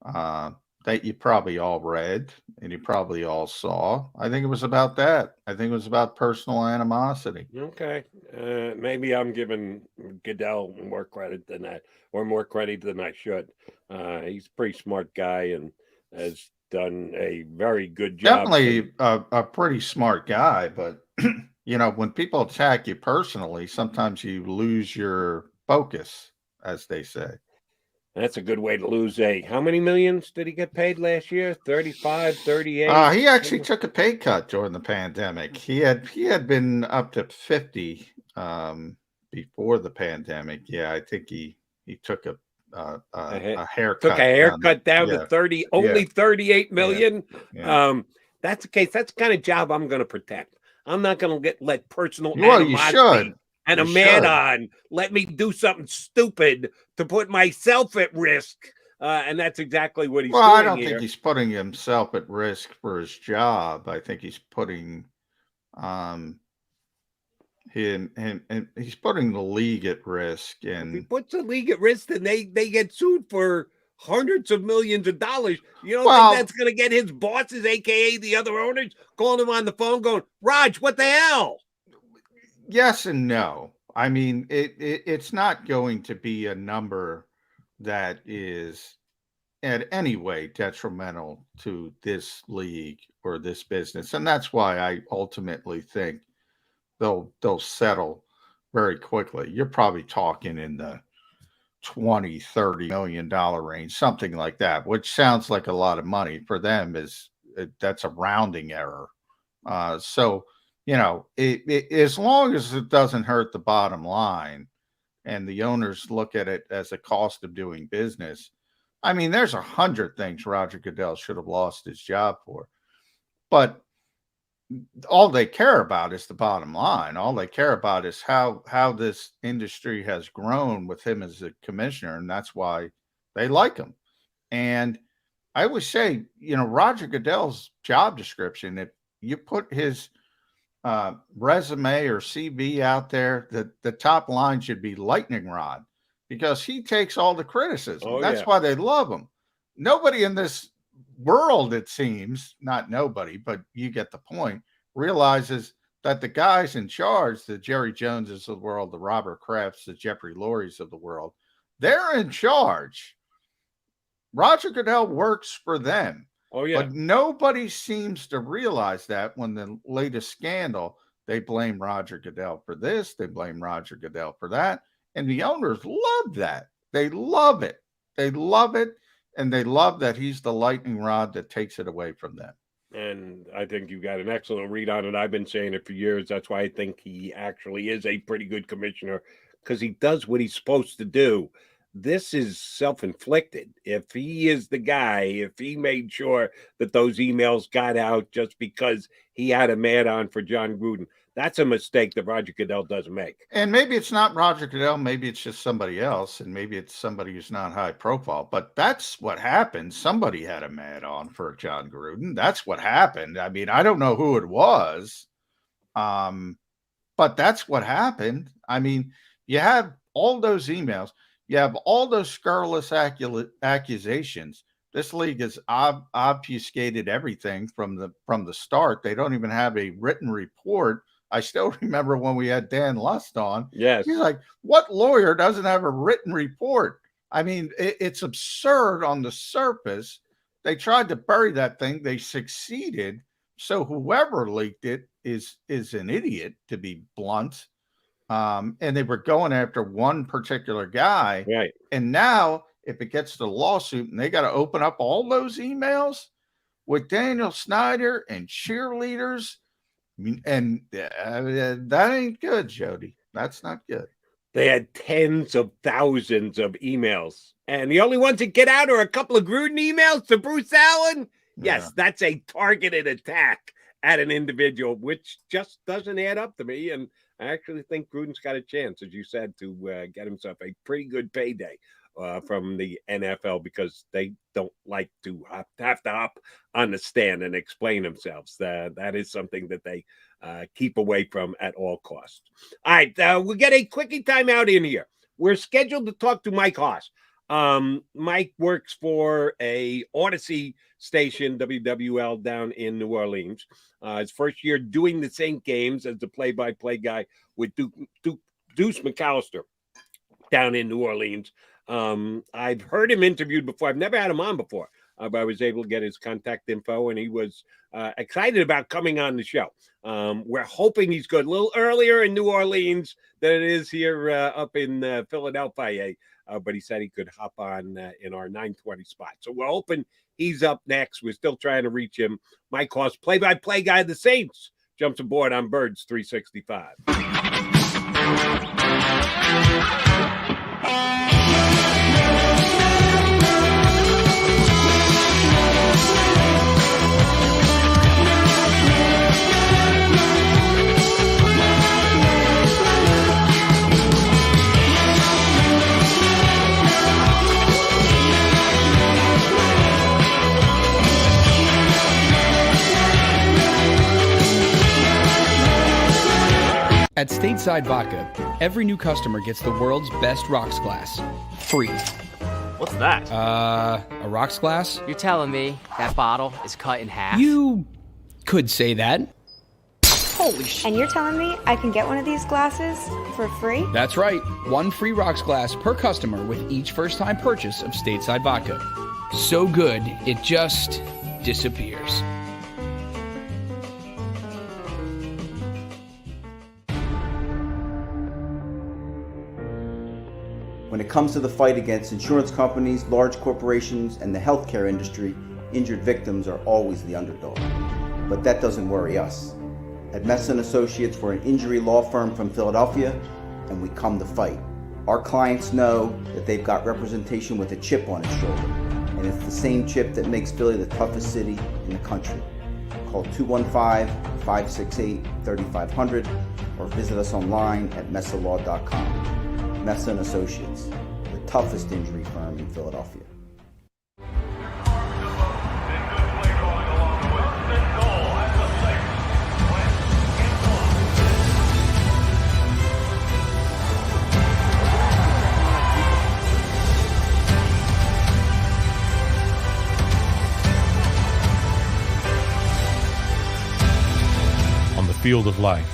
that you probably all read and you probably all saw. I think it was about that. I think it was about personal animosity. Okay. Maybe I'm giving Goodell more credit than that, or more credit than I should. He's a pretty smart guy and has done a very good job. Definitely a pretty smart guy, but when people attack you personally, sometimes you lose your focus, as they say. That's a good way to lose how many millions did he get paid last year? 35, 38? He actually took a pay cut during the pandemic. He had been up to 50 before the pandemic. Yeah, I think he took a haircut. Took a haircut down to 30, only 38 million. Yeah. That's the case. That's the kind of job I'm going to protect. I'm not going to let personal animosity and a man on let me do something stupid to put myself at risk. And that's exactly what he's doing. I don't think he's putting himself at risk for his job. I think he's putting he's putting the league at risk. And if he puts the league at risk, then they get sued for hundreds of millions of dollars. You don't think that's going to get his bosses, aka the other owners, calling him on the phone going, Raj, what the hell? Yes and no. I mean, it's not going to be a number that is in any way detrimental to this league or this business. And that's why I ultimately think they'll settle very quickly. You're probably talking in the $20-30 million range, something like that, which sounds like a lot of money. For them that's a rounding error. So, you know, as long as it doesn't hurt the bottom line and the owners look at it as a cost of doing business, I mean, there's 100 things Roger Goodell should have lost his job for, but all they care about is the bottom line. All they care about is how this industry has grown with him as a commissioner, and that's why they like him. And I always say, you know, Roger Goodell's job description, if you put his resume or CV out there, the top line should be lightning rod, because he takes all the criticism. That's why they love him. Nobody in this world, it seems, not nobody, but you get the point, realizes that the guys in charge, the Jerry Joneses of the world, the Robert Krafts, the Jeffrey Lurie's of the world, they're in charge. Roger Goodell works for them. But nobody seems to realize that. When the latest scandal, they blame Roger Goodell for this, they blame Roger Goodell for that. And the owners love that. They love it. They love it. And they love that he's the lightning rod that takes it away from them. And I think you got an excellent read on it. I've been saying it for years. That's why I think he actually is a pretty good commissioner, because he does what he's supposed to do. This is self-inflicted. If he is the guy, if he made sure that those emails got out just because he had a man on for John Gruden, that's a mistake that Roger Goodell doesn't make. And maybe it's not Roger Goodell. Maybe it's just somebody else. And maybe it's somebody who's not high profile. But that's what happened. Somebody had a man on for John Gruden. That's what happened. I mean, I don't know who it was. But that's what happened. I mean, you have all those emails. You have all those scurrilous accusations. This league has obfuscated everything from the start. They don't even have a written report. I still remember when we had Dan Lust on. Yes. He's like, what lawyer doesn't have a written report? I mean, it's absurd on the surface. They tried to bury that thing. They succeeded. So whoever leaked it is an idiot, to be blunt. And they were going after one particular guy. Right. And now, if it gets to the lawsuit and they got to open up all those emails with Daniel Snyder and cheerleaders, and that ain't good, Jody. That's not good. They had tens of thousands of emails, and the only ones that get out are a couple of Gruden emails to Bruce Allen. Yes, that's a targeted attack at an individual, which just doesn't add up to me. And I actually think Gruden's got a chance, as you said, to get himself a pretty good payday from the NFL, because they don't like to have to hop on the stand and explain themselves. That is something that they keep away from at all costs. All right, we'll get a quickie timeout in here. We're scheduled to talk to Mike Haas. Mike works for a Odyssey station, WWL, down in New Orleans. His first year doing the Saint games as the play-by-play guy with Deuce McAllister down in New Orleans. I've heard him interviewed before. I've never had him on before, but I was able to get his contact info, and he was excited about coming on the show. We're hoping he's good. A little earlier in New Orleans than it is here up in Philadelphia, but he said he could hop on in our 9:20 spot. So we're hoping he's up next. We're still trying to reach him. Mike Haas, play-by-play guy of the Saints, jumps aboard on Birds 365. At Stateside Vodka, every new customer gets the world's best rocks glass, free. What's that? A rocks glass? You're telling me that bottle is cut in half? You could say that. Holy shit. And you're telling me I can get one of these glasses for free? That's right. One free rocks glass per customer with each first-time purchase of Stateside Vodka. So good, it just disappears. When it comes to the fight against insurance companies, large corporations, and the healthcare industry, injured victims are always the underdog. But that doesn't worry us. At Messa & Associates, we're an injury law firm from Philadelphia, and we come to fight. Our clients know that they've got representation with a chip on its shoulder, and it's the same chip that makes Philly the toughest city in the country. Call 215-568-3500 or visit us online at messalaw.com. Messa & Associates, the toughest injury firm in Philadelphia. On the field of life,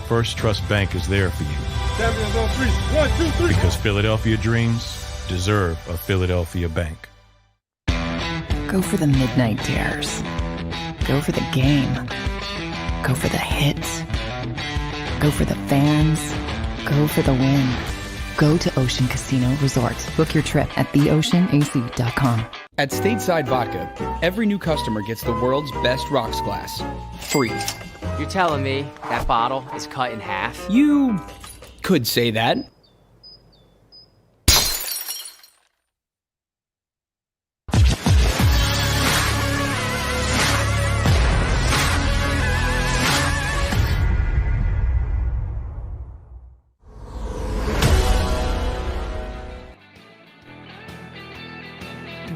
First Trust Bank is there for you. Champions on three. 1, 2, 3. Because Philadelphia dreams deserve a Philadelphia bank. Go for the midnight dares. Go for the game. Go for the hits. Go for the fans. Go for the win. Go to Ocean Casino Resort. Book your trip at theoceanac.com. At Stateside Vodka, every new customer gets the world's best rocks glass, free. You're telling me that bottle is cut in half? You could say that.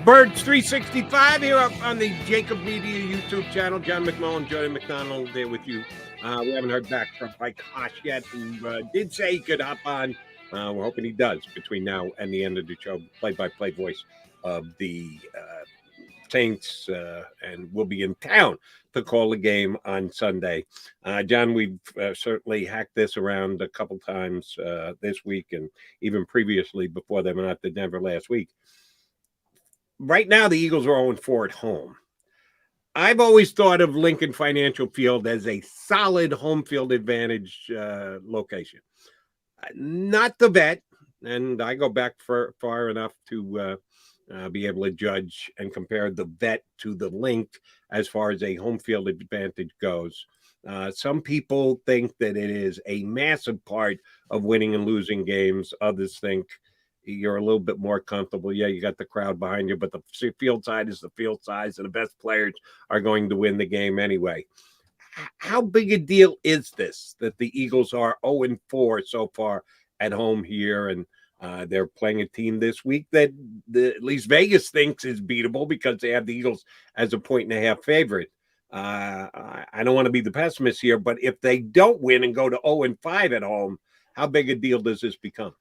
Birds 365 here up on the JAKIB Media YouTube channel. John McMullen, Jordan McDonald there with you. We haven't heard back from Mike Hosh yet, who did say he could hop on. We're hoping he does between now and the end of the show. Play-by-play voice of the Saints, and we'll be in town to call the game on Sunday. John, we've certainly hacked this around a couple times this week and even previously before they went out to Denver last week. Right now, the Eagles are 0-4 at home. I've always thought of Lincoln Financial Field as a solid home field advantage location. Not the vet, and I go back far enough to be able to judge and compare the vet to the Link as far as a home field advantage goes. Some people think that it is a massive part of winning and losing games. Others think you're a little bit more comfortable. Yeah, you got the crowd behind you, but the field side is the field size, and the best players are going to win the game anyway. How big a deal is this that the Eagles are 0-4 so far at home here, and they're playing a team this week that at least Vegas thinks is beatable because they have the Eagles as a 1.5 favorite. I don't want to be the pessimist here, but if they don't win and go to 0-5 at home, how big a deal does this become?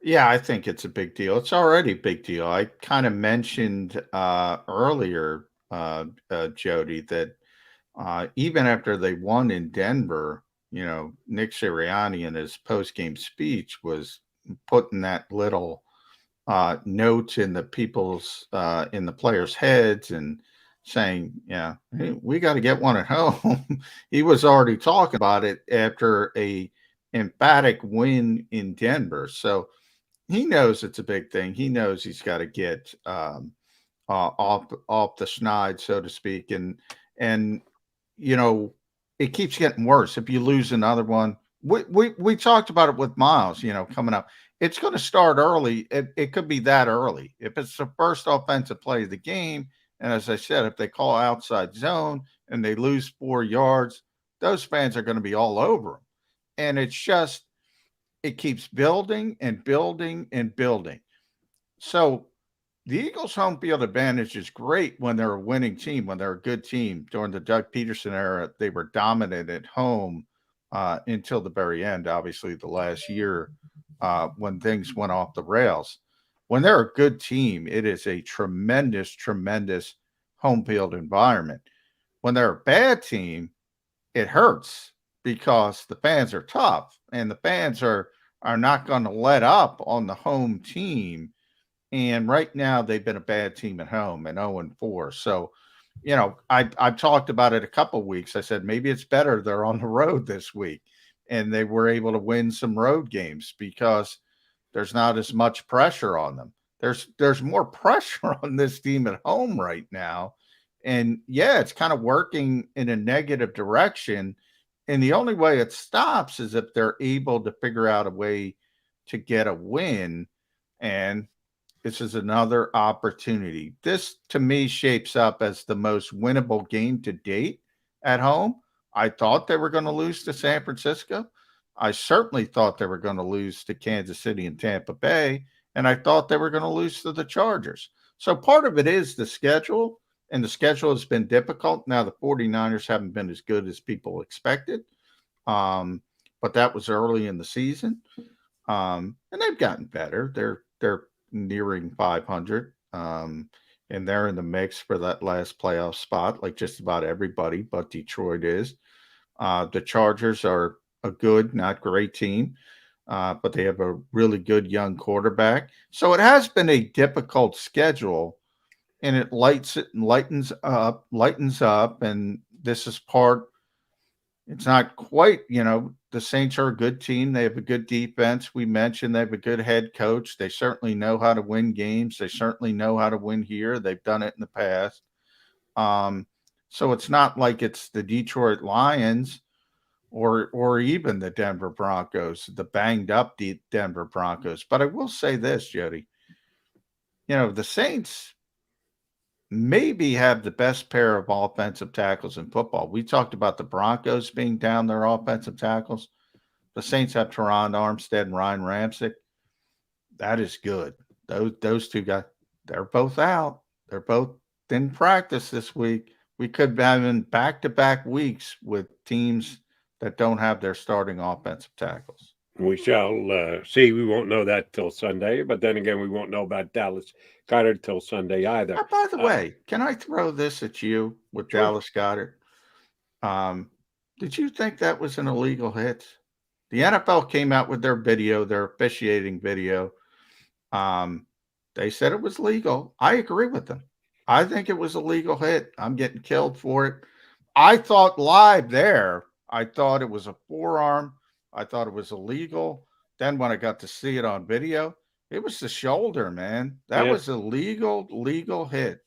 Yeah, I think it's a big deal. It's already a big deal. I kind of mentioned earlier, Jody, that even after they won in Denver, Nick Sirianni in his post-game speech was putting that little note in the players' heads and saying, yeah, hey, we got to get one at home. He was already talking about it after a emphatic win in Denver. So he knows it's a big thing. He knows he's got to get off the schneid, so to speak. And it keeps getting worse. If you lose another one, we talked about it with Miles, coming up. It's going to start early. It could be that early. If it's the first offensive play of the game, and as I said, if they call outside zone and they lose 4 yards, those fans are going to be all over them. And it's just, it keeps building and building and building. So the Eagles' home field advantage is great when they're a winning team, when they're a good team. During the Doug Peterson era, they were dominant at home. until the very end, obviously the last year when things went off the rails. When they're a good team, it is a tremendous, tremendous home field environment. When they're a bad team, it hurts because the fans are tough and the fans are not going to let up on the home team. And right now they've been a bad team at home and 0-4. So, you know, I've talked about it a couple of weeks. I said, maybe it's better they're on the road this week and they were able to win some road games because there's not as much pressure on them. There's more pressure on this team at home right now. And yeah, it's kind of working in a negative direction. And the only way it stops is if they're able to figure out a way to get a win. And this is another opportunity. This, to me, shapes up as the most winnable game to date at home. I thought they were going to lose to San Francisco. I certainly thought they were going to lose to Kansas City and Tampa Bay. And I thought they were going to lose to the Chargers. So part of it is the schedule. And the schedule has been difficult. Now, the 49ers haven't been as good as people expected. But that was early in the season. And they've gotten better. They're nearing 500. And they're in the mix for that last playoff spot, like just about everybody, but Detroit is. The Chargers are a good, not great team. But they have a really good young quarterback. So it has been a difficult schedule. And it lightens up, and this is part. It's not quite, you know, the Saints are a good team. They have a good defense. We mentioned they have a good head coach. They certainly know how to win games. They certainly know how to win here. They've done it in the past. So it's not like it's the Detroit Lions or even the Denver Broncos, the banged up Denver Broncos. But I will say this, Jody, you know, the Saints maybe have the best pair of offensive tackles in football. We talked about the Broncos being down their offensive tackles. The Saints have Teron Armstead and Ryan Ramczyk. That is good. Those two guys, they're both out. They're both in practice this week. We could be having back-to-back weeks with teams that don't have their starting offensive tackles. We shall see. We won't know that till Sunday, but then again, we won't know about Dallas Goedert till Sunday either. By the way, can I throw this at you with Dallas Goedert? Did you think that was an illegal hit? The NFL came out with their video, their officiating video. They said it was legal. I agree with them. I think it was a legal hit. I'm getting killed for it. I thought live there, I thought it was a forearm. I thought it was illegal. Then when I got to see it on video, it was the shoulder, man. That was a legal hit.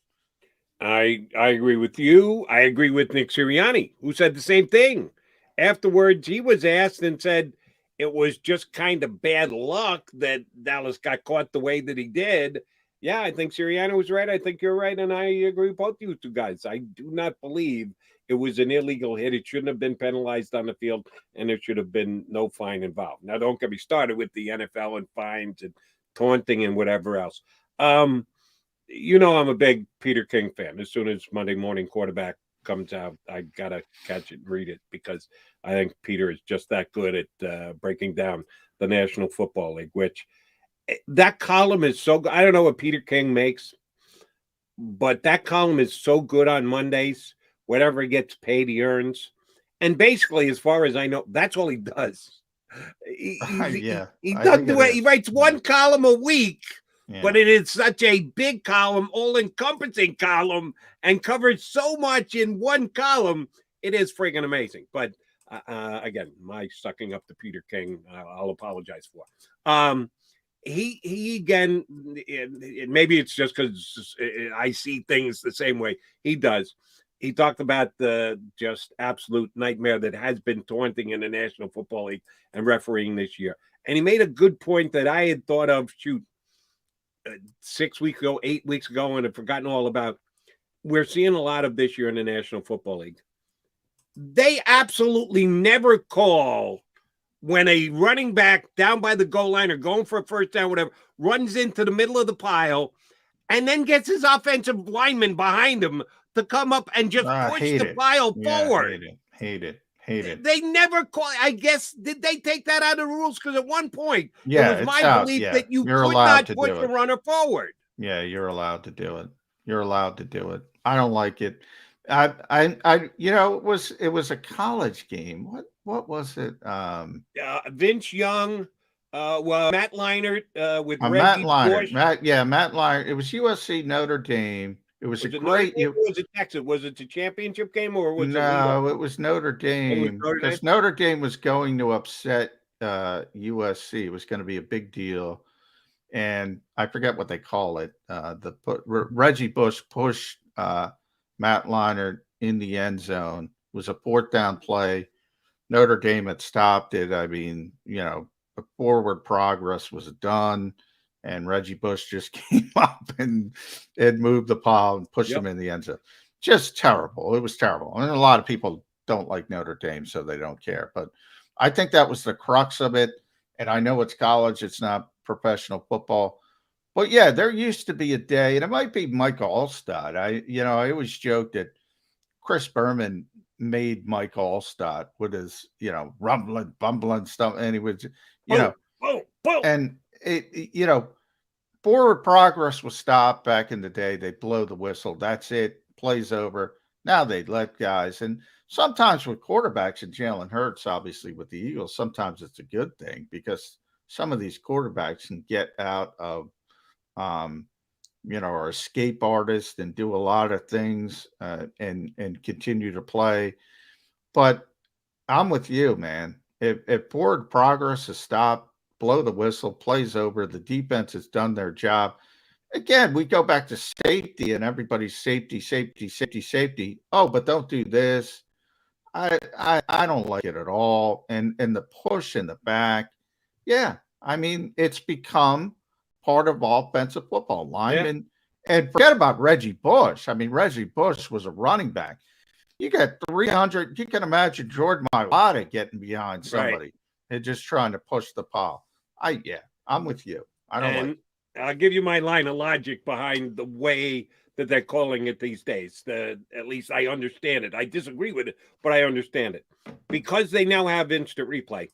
I agree with you. I agree with Nick Sirianni, who said the same thing. Afterwards, he was asked and said it was just kind of bad luck that Dallas got caught the way that he did. Yeah, I think Sirianni was right. I think you're right. And I agree with both you two guys. I do not believe it was an illegal hit. It shouldn't have been penalized on the field, and there should have been no fine involved. Now, don't get me started with the NFL and fines and taunting and whatever else. You know, I'm a big Peter King fan. As soon as Monday Morning Quarterback comes out, I got to catch it and read it because I think Peter is just that good at breaking down the National Football League, which that column is so good. I don't know what Peter King makes, but that column is so good on Mondays. Whatever he gets paid, he earns. And basically, as far as I know, that's all he does. He doesn't do it. He writes one column a week, but it is such a big column, all-encompassing column, and covers so much in one column. It is friggin' amazing. But again, my sucking up to Peter King, I'll apologize for. He again, maybe it's just because I see things the same way he does. He talked about the just absolute nightmare that has been taunting in the National Football League and refereeing this year. And he made a good point that I had thought of, 6 weeks ago, 8 weeks ago, and had forgotten all about. We're seeing a lot of this year in the National Football League. They absolutely never call when a running back down by the goal line or going for a first down, whatever, runs into the middle of the pile and then gets his offensive lineman behind him to come up and just push the pile forward. Hate Hate it. They never call. I guess did they take that out of the rules? Because at one point, Yeah, it was my out. belief Yeah. that you're allowed not to push do a it. runner forward. Yeah, you're allowed to do it. You're allowed to do it. I don't like it. It was a college game. What was it? Vince Young, Matt Leinart with Matt Reggie Leinart. Bush. Matt Leinart. It was USC Notre Dame. It was a great. Was it Texas? Was it the championship game or was no? It was Notre Dame because Notre Dame was going to upset USC. It was going to be a big deal, and I forget what they call it. Reggie Bush pushed Matt Leinart in the end zone. It was a 4th down play. Notre Dame had stopped it. I mean, the forward progress was done, and Reggie Bush just came up and moved the ball and pushed him in the end zone. Just terrible. It was terrible. And a lot of people don't like Notre Dame, so they don't care. But I think that was the crux of it. And I know it's college. It's not professional football. But, yeah, there used to be a day, and it might be Mike Allstott. I always joke that Chris Berman made Mike Allstott with his, rumbling, bumbling stuff. And he was, and it, forward progress was stopped back in the day. They blow the whistle. That's it. Plays over. Now they let guys. And sometimes with quarterbacks, and Jalen Hurts, obviously with the Eagles, sometimes it's a good thing because some of these quarterbacks can get out of, or escape artists and do a lot of things and continue to play. But I'm with you, man. If forward progress is stopped, blow the whistle, plays over, the defense has done their job. Again, we go back to safety and everybody's safety. Oh, but don't do this. I don't like it at all. And the push in the back. Yeah. I mean, it's become part of offensive football. Linemen. Yeah. And forget about Reggie Bush. I mean, Reggie Bush was a running back. You got 300. You can imagine Jordan Mailata getting behind somebody and just trying to push the ball. I'm with you. I don't like it. I'll give you my line of logic behind the way that they're calling it these days. At least I understand it. I disagree with it, but I understand it. Because they now have instant replay.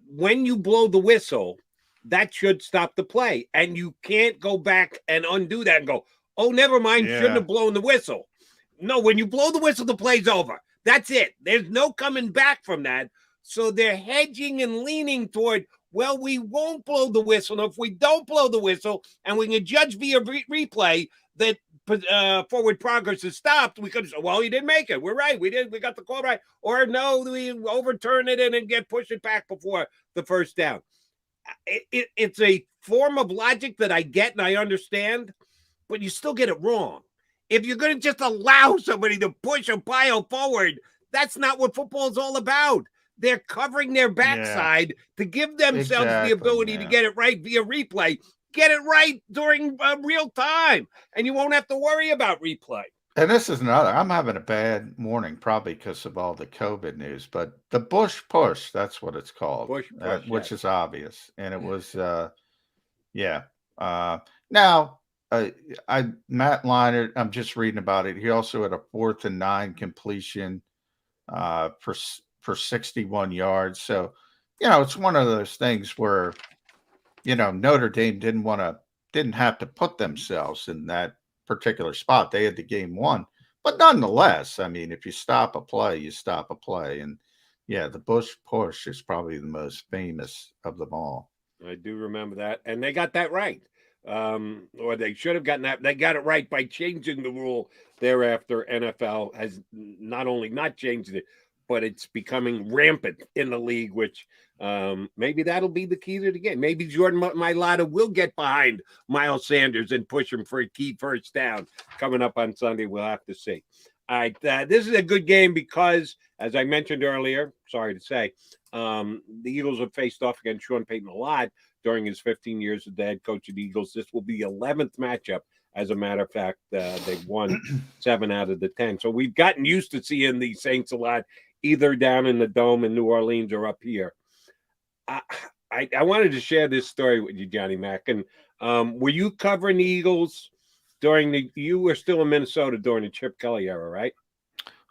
When you blow the whistle, that should stop the play. And you can't go back and undo that and go, oh, never mind, shouldn't have blown the whistle. No, when you blow the whistle, the play's over. That's it. There's no coming back from that. So they're hedging and leaning toward, well, we won't blow the whistle. And if we don't blow the whistle and we can judge via replay that forward progress is stopped, we could say, well, he didn't make it. We're right. We got the call right. Or no, we overturn it and then push it back before the first down. It's a form of logic that I get and I understand, but you still get it wrong. If you're going to just allow somebody to push a pile forward, that's not what football is all about. They're covering their backside to give themselves the ability to get it right via replay. Get it right during real time, and you won't have to worry about replay. And this is another. I'm having a bad morning probably because of all the COVID news, but the Bush push, that's what it's called, which is obvious. And it was, now, Matt Leinart, I'm just reading about it. He also had a 4th and 9 completion for 61 yards. So, it's one of those things where, Notre Dame didn't have to put themselves in that particular spot. They had the game won. But nonetheless, I mean, if you stop a play, you stop a play. And the Bush push is probably the most famous of them all. I do remember that. And they got that right. Or they should have gotten that. They got it right by changing the rule thereafter. NFL has not only not changed it, but it's becoming rampant in the league, which maybe that'll be the key to the game. Maybe Jordan Mailata will get behind Miles Sanders and push him for a key first down coming up on Sunday. We'll have to see. All right, this is a good game because, as I mentioned earlier, sorry to say, the Eagles have faced off against Sean Payton a lot during his 15 years as the head coach of the Eagles. This will be the 11th matchup. As a matter of fact, they've won 7 out of the 10. So we've gotten used to seeing the Saints a lot, either down in the Dome in New Orleans or up here. I wanted to share this story with you, Johnny Mac. And were you covering the Eagles you were still in Minnesota during the Chip Kelly era, right?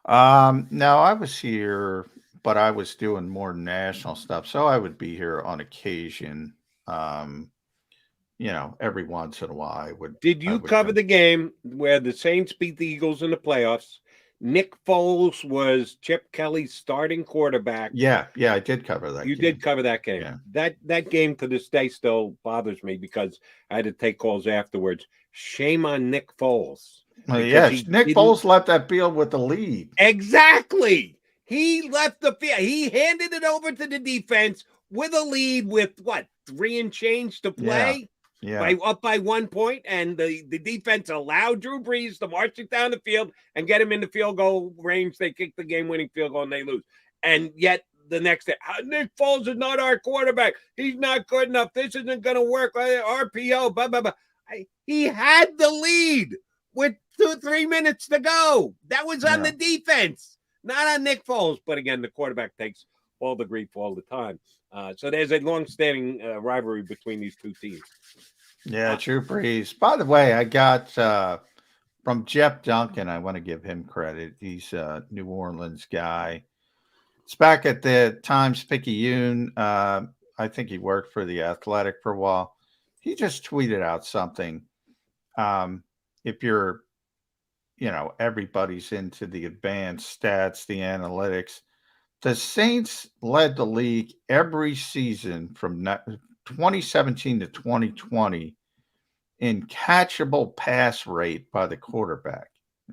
No, I was here, but I was doing more national stuff, so I would be here on occasion. Every once in a while, Did you cover the game where the Saints beat the Eagles in the playoffs? Nick Foles was Chip Kelly's starting quarterback. Yeah, I did cover that. You did cover that game. Yeah. That game to this day still bothers me because I had to take calls afterwards. Shame on Nick Foles. Well, yes, Nick Foles left that field with the lead. Exactly. He left the field. He handed it over to the defense with a lead with what, 3 and change to play? Yeah. Up by 1 point, and the defense allowed Drew Brees to march it down the field and get him in the field goal range. They kick the game-winning field goal and they lose. And yet the next day, Nick Foles is not our quarterback. He's not good enough. This isn't going to work. RPO, blah, blah, blah. He had the lead with 2-3 minutes to go. That was on the defense, not on Nick Foles. But again, the quarterback takes all the grief all the time. So there's a long-standing rivalry between these two teams. Yeah, Drew Brees. By the way, I got from Jeff Duncan. I want to give him credit. He's a New Orleans guy. It's back at the Times-Picayune. I think he worked for The Athletic for a while. He just tweeted out something. If you're, everybody's into the advanced stats, the analytics. The Saints led the league every season from 2017 to 2020 in catchable pass rate by the quarterback.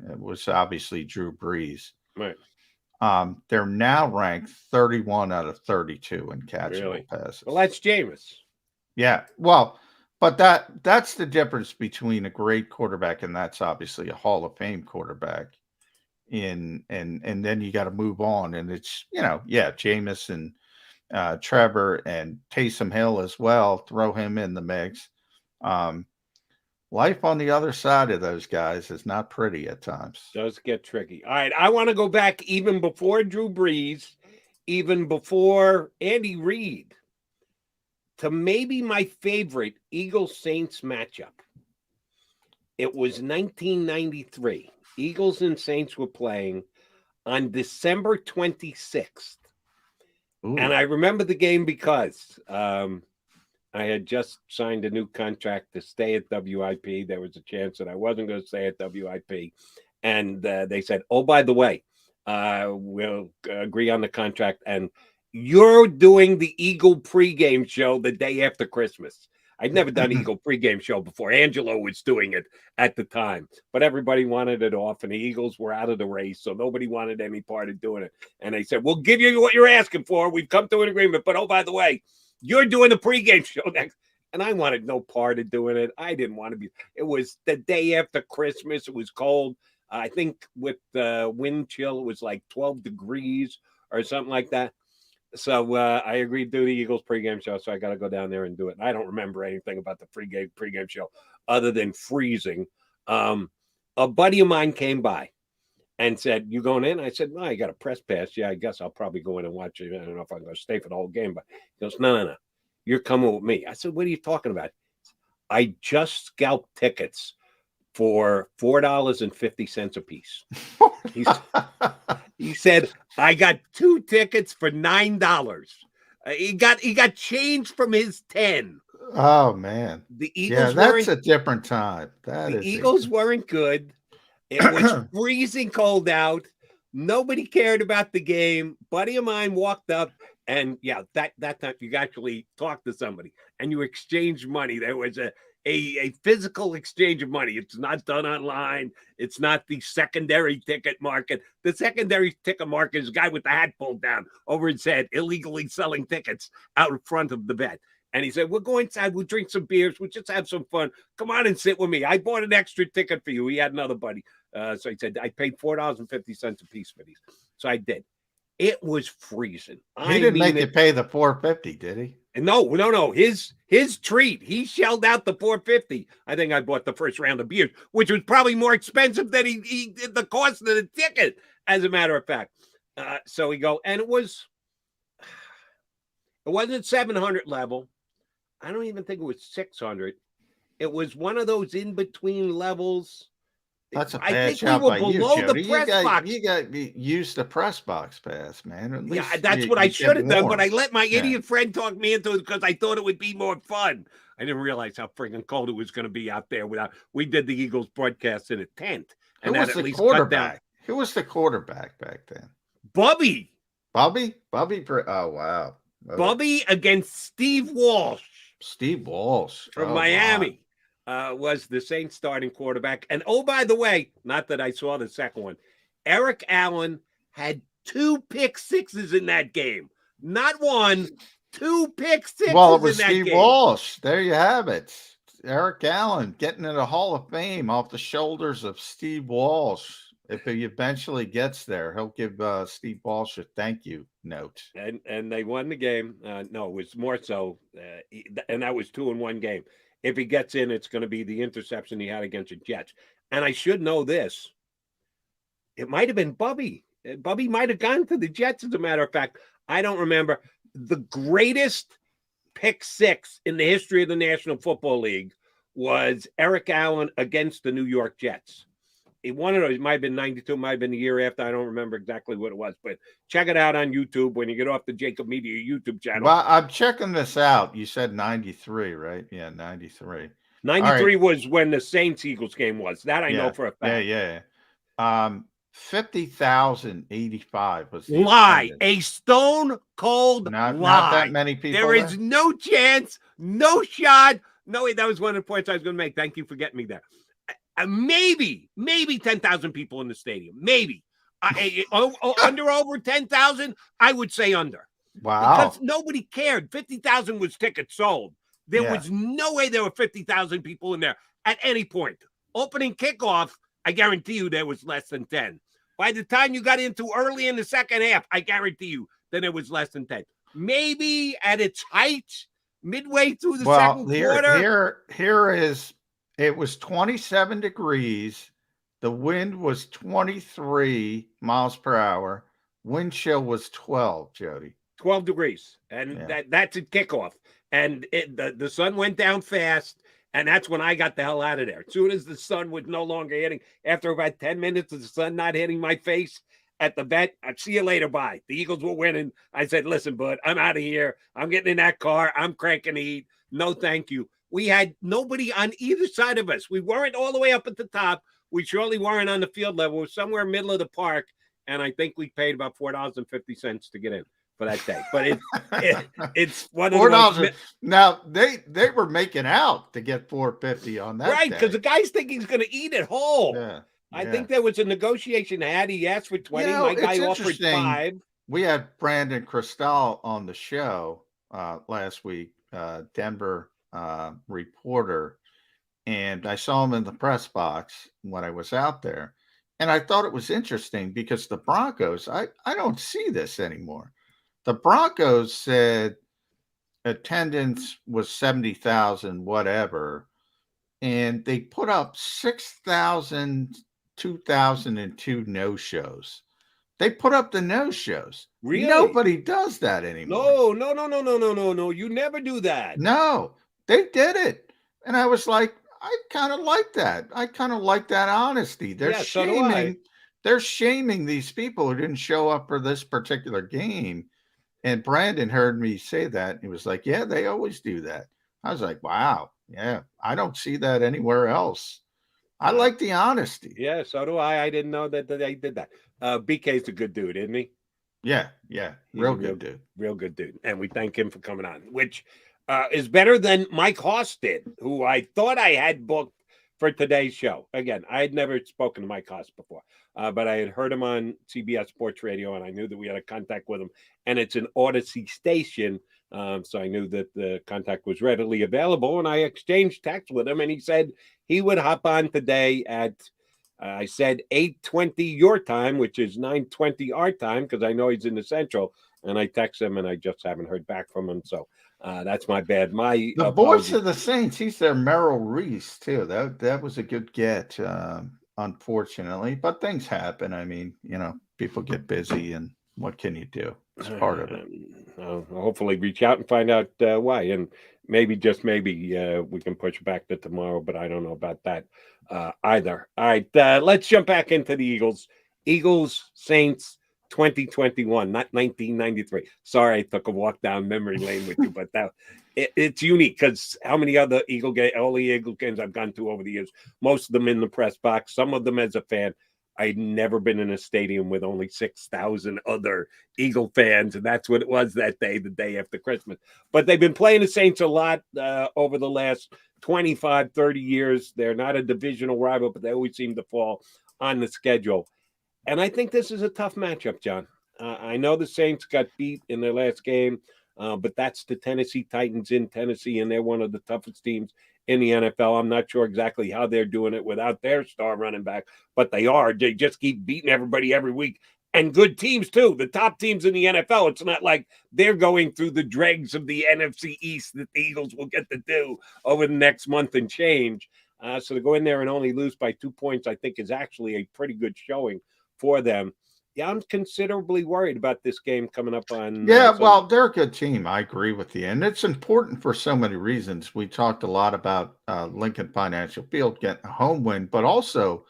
It was obviously Drew Brees. Right. They're now ranked 31 out of 32 in catchable passes. Well, that's Jameis. Yeah. Well, but that's the difference between a great quarterback and that's obviously a Hall of Fame quarterback. And then you got to move on. And it's, Jameis and Trevor and Taysom Hill as well. Throw him in the mix. Life on the other side of those guys is not pretty at times. Does get tricky. All right. I want to go back even before Drew Brees, even before Andy Reid, to maybe my favorite Eagles-Saints matchup. It was 1993. Eagles and Saints were playing on December 26th. Ooh. And I remember the game because I had just signed a new contract to stay at WIP. There was a chance that I wasn't going to stay at WIP. And they said, oh, by the way, we'll agree on the contract. And you're doing the Eagle pregame show the day after Christmas. I'd never done Eagle pregame show before. Angelo was doing it at the time, but everybody wanted it off, and the Eagles were out of the race, so nobody wanted any part of doing it. And they said, we'll give you what you're asking for. We've come to an agreement, but oh, by the way, you're doing the pregame show next. And I wanted no part of doing it. I didn't want to be. It was the day after Christmas. It was cold. I think with the wind chill, it was like 12 degrees or something like that. So I agreed to do the Eagles pregame show, so I got to go down there and do it. And I don't remember anything about the pregame show other than freezing. A buddy of mine came by and said, you going in? I said, no, I got a press pass. Yeah, I guess I'll probably go in and watch it. I don't know if I'm going to stay for the whole game. But he goes, no. You're coming with me. I said, what are you talking about? I just scalped tickets for $4.50 a piece. He said, I got 2 tickets for $9. He got change from his 10. Oh man. The Eagles that's a different time. The Eagles weren't good. It was freezing cold out. Nobody cared about the game. Buddy of mine walked up, and that time you actually talked to somebody and you exchanged money. There was a physical exchange of money. It's not done online. It's not the secondary ticket market. The secondary ticket market is a guy with the hat pulled down over his head, illegally selling tickets out in front of the vet. And he said, we'll go inside. We'll drink some beers. We'll just have some fun. Come on and sit with me. I bought an extra ticket for you. He had another buddy. So he said, I paid $4.50 a piece for these. So I did. It was freezing. He didn't make you pay the $4.50, did he? No. His treat. He shelled out the $4.50. I think I bought the first round of beers, which was probably more expensive than he did the cost of the ticket, as a matter of fact. So we go, and it wasn't 700 level. I don't even think it was 600. It was one of those in-between levels. That's a I bad think we job were by you, below the Jody. press box. You got use the press box pass, man. At Yeah, least that's what I get should have done, but warm. I let my Yeah. idiot friend talk me into it because I thought it would be more fun. I didn't realize how freaking cold it was going to be out there. We did the Eagles broadcast in a tent, and Who was that at the least cut down. quarterback? Who was the quarterback back then? Bubby. Bobby? Oh, wow. Oh. Bubby against Steve Walsh. Steve Walsh. From Oh, Miami was the Saints starting quarterback. And oh, by the way, not that I saw the second one, Eric Allen had 2 pick sixes in that game. Not 1, 2 pick sixes. Well, it was in that Steve game. Walsh. There you have it. Eric Allen getting in the Hall of Fame off the shoulders of Steve Walsh. If he eventually gets there, he'll give Steve Walsh a thank you note. And they won the game. No, it was more so. And that was 2 in 1 game. If he gets in, it's going to be the interception he had against the Jets. And I should know this. It might have been Bubby. Bubby might have gone to the Jets, as a matter of fact. I don't remember. The greatest pick 6 in the history of the National Football League was Eric Allen against the New York Jets. One of those might have been 92, might have been the year after. I don't remember exactly what it was, but check it out on YouTube when you get off the JAKIB Media YouTube channel. Well, I'm checking this out. You said 93, right? Yeah, 93. 93 was when the Saints-Eagles game was. That I know for a fact. Yeah. 50,085 was the lie. attendance. A stone cold lie. Not that many people. There is no chance, no shot. No, that was one of the points I was going to make. Thank you for getting me there. Maybe 10,000 people in the stadium. Maybe. Under over 10,000, I would say under. Wow. Because nobody cared. 50,000 was tickets sold. There was no way there were 50,000 people in there at any point. Opening kickoff, I guarantee you there was less than 10. By the time you got into early in the second half, I guarantee you that it was less than 10. Maybe at its height, midway through the second quarter. It was 27 degrees. The wind was 23 miles per hour. Wind chill was 12, Jody. 12 degrees. And that's at kickoff. And the sun went down fast. And that's when I got the hell out of there. As soon as the sun was no longer hitting, after about 10 minutes of the sun not hitting my face at the vet, I'd see you later, bye. The Eagles were winning. I said, listen, bud, I'm out of here. I'm getting in that car. I'm cranking the heat. No, thank you. We had nobody on either side of us. We weren't all the way up at the top. We surely weren't on the field level. We were somewhere middle of the park. And I think we paid about $4.50 to get in for that day. But it's one of $4. Now they were making out to get $4.50 on that. Right, because the guys think he's going to eat it whole. Yeah. I think there was a negotiation had. He asked for 20. My guy offered 5. We had Brandon Cristal on the show last week, Denver reporter, and I saw him in the press box when I was out there. And I thought it was interesting because the Broncos, I don't see this anymore. The Broncos said attendance was 70,000, whatever. And they put up 6,000, 2,002 no-shows. They put up the no-shows. Really? Nobody does that anymore. No. You never do that. No, they did it. And I was like, I kind of like that. I kind of like that honesty. They're shaming these people who didn't show up for this particular game. And Brandon heard me say that. He was like, yeah, they always do that. I was like, wow. Yeah, I don't see that anywhere else. I like the honesty. Yeah, so do I. I didn't know that they did that. BK's a good dude, isn't he? Yeah. Real good dude. Real good dude. And we thank him for coming on, which is better than Mike Haas did, who I thought I had booked for today's show. Again, I had never spoken to Mike Haas before, but I had heard him on CBS Sports Radio, and I knew that we had a contact with him. And it's an Odyssey station, so I knew that the contact was readily available. And I exchanged text with him, and he said he would hop on today at, I said 8:20 your time, which is 9:20 our time, because I know he's in the Central. And I text him, and I just haven't heard back from him. So that's my bad. The voice of the Saints, he's their Merrill Reese, too. That was a good get, unfortunately. But things happen. I mean, people get busy, and what can you do? It's part of it. I'll hopefully reach out and find out why. And maybe, just maybe, we can push back to tomorrow, but I don't know about that either. All right, let's jump back into the Eagles. Eagles Saints 2021, not 1993. Sorry, I took a walk down memory lane with you, but it's unique because how many other all the Eagle games I've gone to over the years, most of them in the press box, some of them as a fan. I'd never been in a stadium with only 6,000 other Eagle fans, and that's what it was that day, the day after Christmas. But they've been playing the Saints a lot over the last 25, 30 years. They're not a divisional rival, but they always seem to fall on the schedule. And I think this is a tough matchup, John. I know the Saints got beat in their last game, but that's the Tennessee Titans in Tennessee, and they're one of the toughest teams in the NFL. I'm not sure exactly how they're doing it without their star running back, but they are. They just keep beating everybody every week, and good teams too. The top teams in the NFL, it's not like they're going through the dregs of the NFC East that the Eagles will get to do over the next month and change. So to go in there and only lose by 2 points, I think is actually a pretty good showing for them. Yeah, I'm considerably worried about this game coming up on. Well, they're a good team. I agree with you. And it's important for so many reasons. We talked a lot about Lincoln Financial Field getting a home win, but also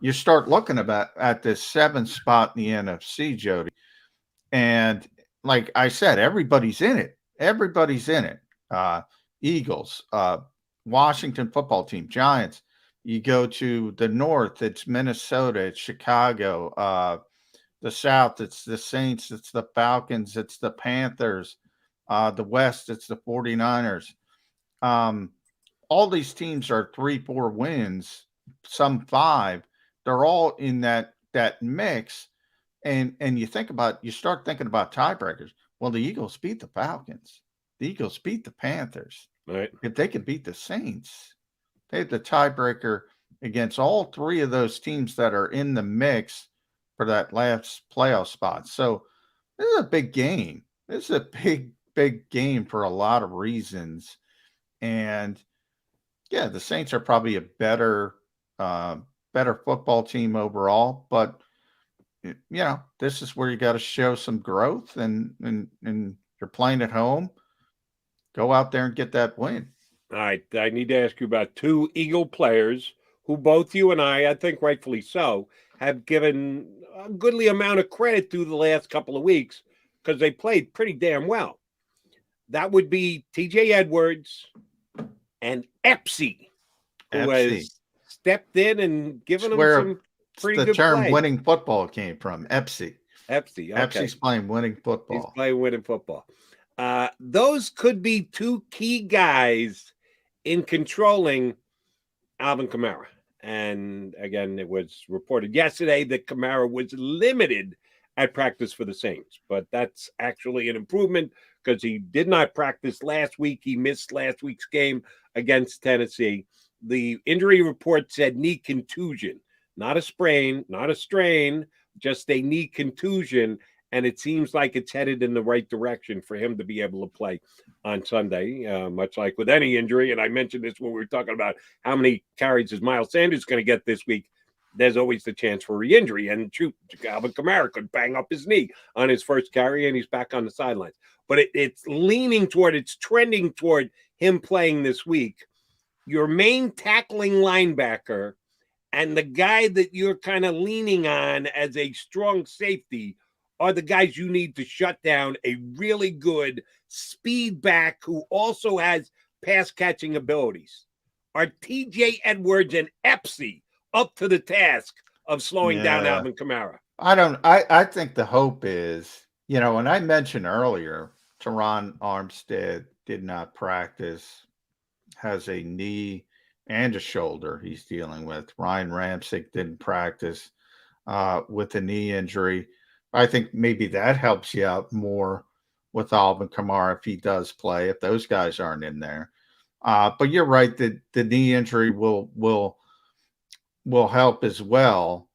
you start looking at this 7th spot in the NFC, Jody. And like I said, everybody's in it. Everybody's in it. Eagles, Washington football team, Giants. You go to the north, it's Minnesota, it's Chicago. The South, it's the Saints, it's the Falcons, it's the Panthers. The West, it's the 49ers. All these teams are 3-4 wins, some 5. They're all in that mix. And you start thinking about tiebreakers. Well, the Eagles beat the Falcons. The Eagles beat the Panthers. Right. If they could beat the Saints, they have the tiebreaker against all 3 of those teams that are in the mix for that last playoff spot. So this is a big game. This is a big game for a lot of reasons. And yeah, the Saints are probably a better football team overall, but this is where you got to show some growth and you're playing at home. Go out there and get that win. All right. I need to ask you about 2 Eagle players who both you and I think rightfully so, have given a goodly amount of credit through the last couple of weeks because they played pretty damn well. That would be TJ Edwards and Epsy, who has stepped in and given them some pretty good play. The term winning football came from Epsy. Epsy, okay. Epsy's playing winning football. He's playing winning football. Those could be 2 key guys in controlling Alvin Kamara. And again, it was reported yesterday that Kamara was limited at practice for the Saints, but that's actually an improvement because he did not practice last week. He missed last week's game against Tennessee. The injury report said knee contusion, not a sprain, not a strain, just a knee contusion. And it seems like it's headed in the right direction for him to be able to play on Sunday, much like with any injury. And I mentioned this when we were talking about how many carries is Miles Sanders going to get this week. There's always the chance for re-injury. And shoot, Alvin Kamara could bang up his knee on his first carry, and he's back on the sidelines. But it's trending toward him playing this week. Your main tackling linebacker and the guy that you're kind of leaning on as a strong safety are the guys you need to shut down a really good speed back who also has pass catching abilities. Are TJ Edwards and Epsy up to the task of slowing down Alvin Kamara? I think the hope is, and I mentioned earlier, Teron Armstead did not practice, has a knee and a shoulder he's dealing with. Ryan Ramczyk didn't practice with a knee injury. I think maybe that helps you out more with Alvin Kamara if he does play, if those guys aren't in there. But you're right that the knee injury will help as well.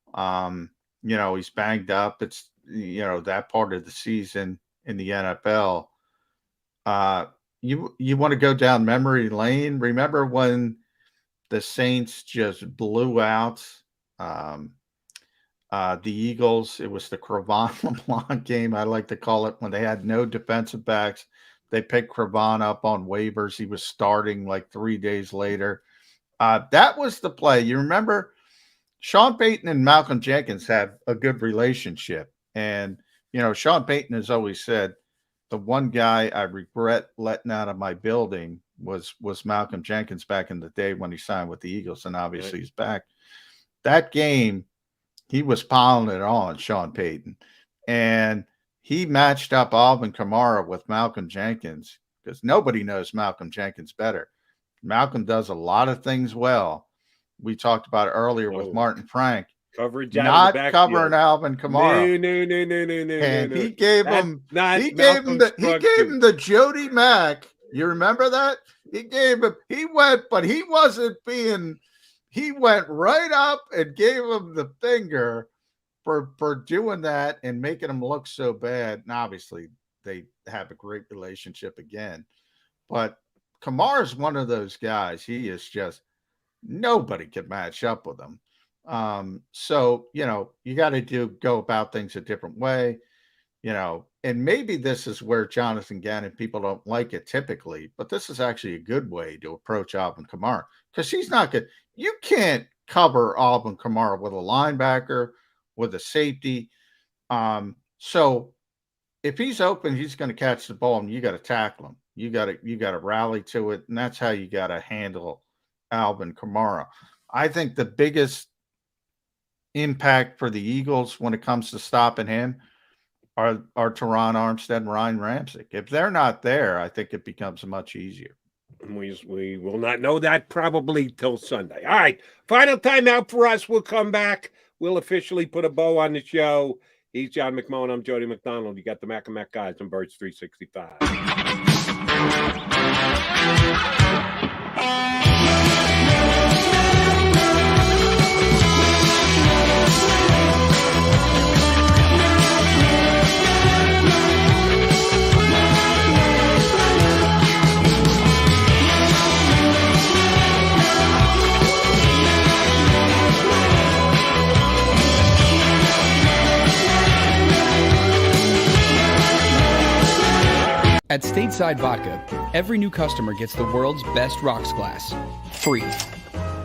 He's banged up. It's that part of the season in the NFL. You want to go down memory lane? Remember when the Saints just blew out the Eagles? It was the Cravon LeBlanc game, I like to call it, when they had no defensive backs. They picked Cravon up on waivers. He was starting like 3 days later. That was the play. You remember Sean Payton and Malcolm Jenkins have a good relationship. And, Sean Payton has always said, the one guy I regret letting out of my building was Malcolm Jenkins back in the day when he signed with the Eagles, and obviously he's back. That game, he was piling it on, Sean Payton. And he matched up Alvin Kamara with Malcolm Jenkins because nobody knows Malcolm Jenkins better. Malcolm does a lot of things well. We talked about earlier with Martin Frank. Coverage not covering Alvin Kamara. No. And he gave him the Jody Mack. You remember that? He went right up and gave him the finger for doing that and making him look so bad. And obviously they have a great relationship again. But Kamara's one of those guys. He is just, nobody can match up with him. So, you got to go about things a different way, and maybe this is where Jonathan Gannon, people don't like it typically, but this is actually a good way to approach Alvin Kamara because he's not good. You can't cover Alvin Kamara with a linebacker, with a safety. So if he's open, he's going to catch the ball and you got to tackle him. You got to rally to it. And that's how you got to handle Alvin Kamara. I think the biggest impact for the Eagles when it comes to stopping him are Teron Armstead and Ryan Ramczyk. If they're not there, I think it becomes much easier. We will not know that probably till Sunday. All right, final timeout for us. We'll come back. We'll officially put a bow on the show. He's John McMullen. I'm Jody McDonald. You got the Mac and Mac guys on Birds 365. At Stateside Vodka, every new customer gets the world's best rocks glass, free.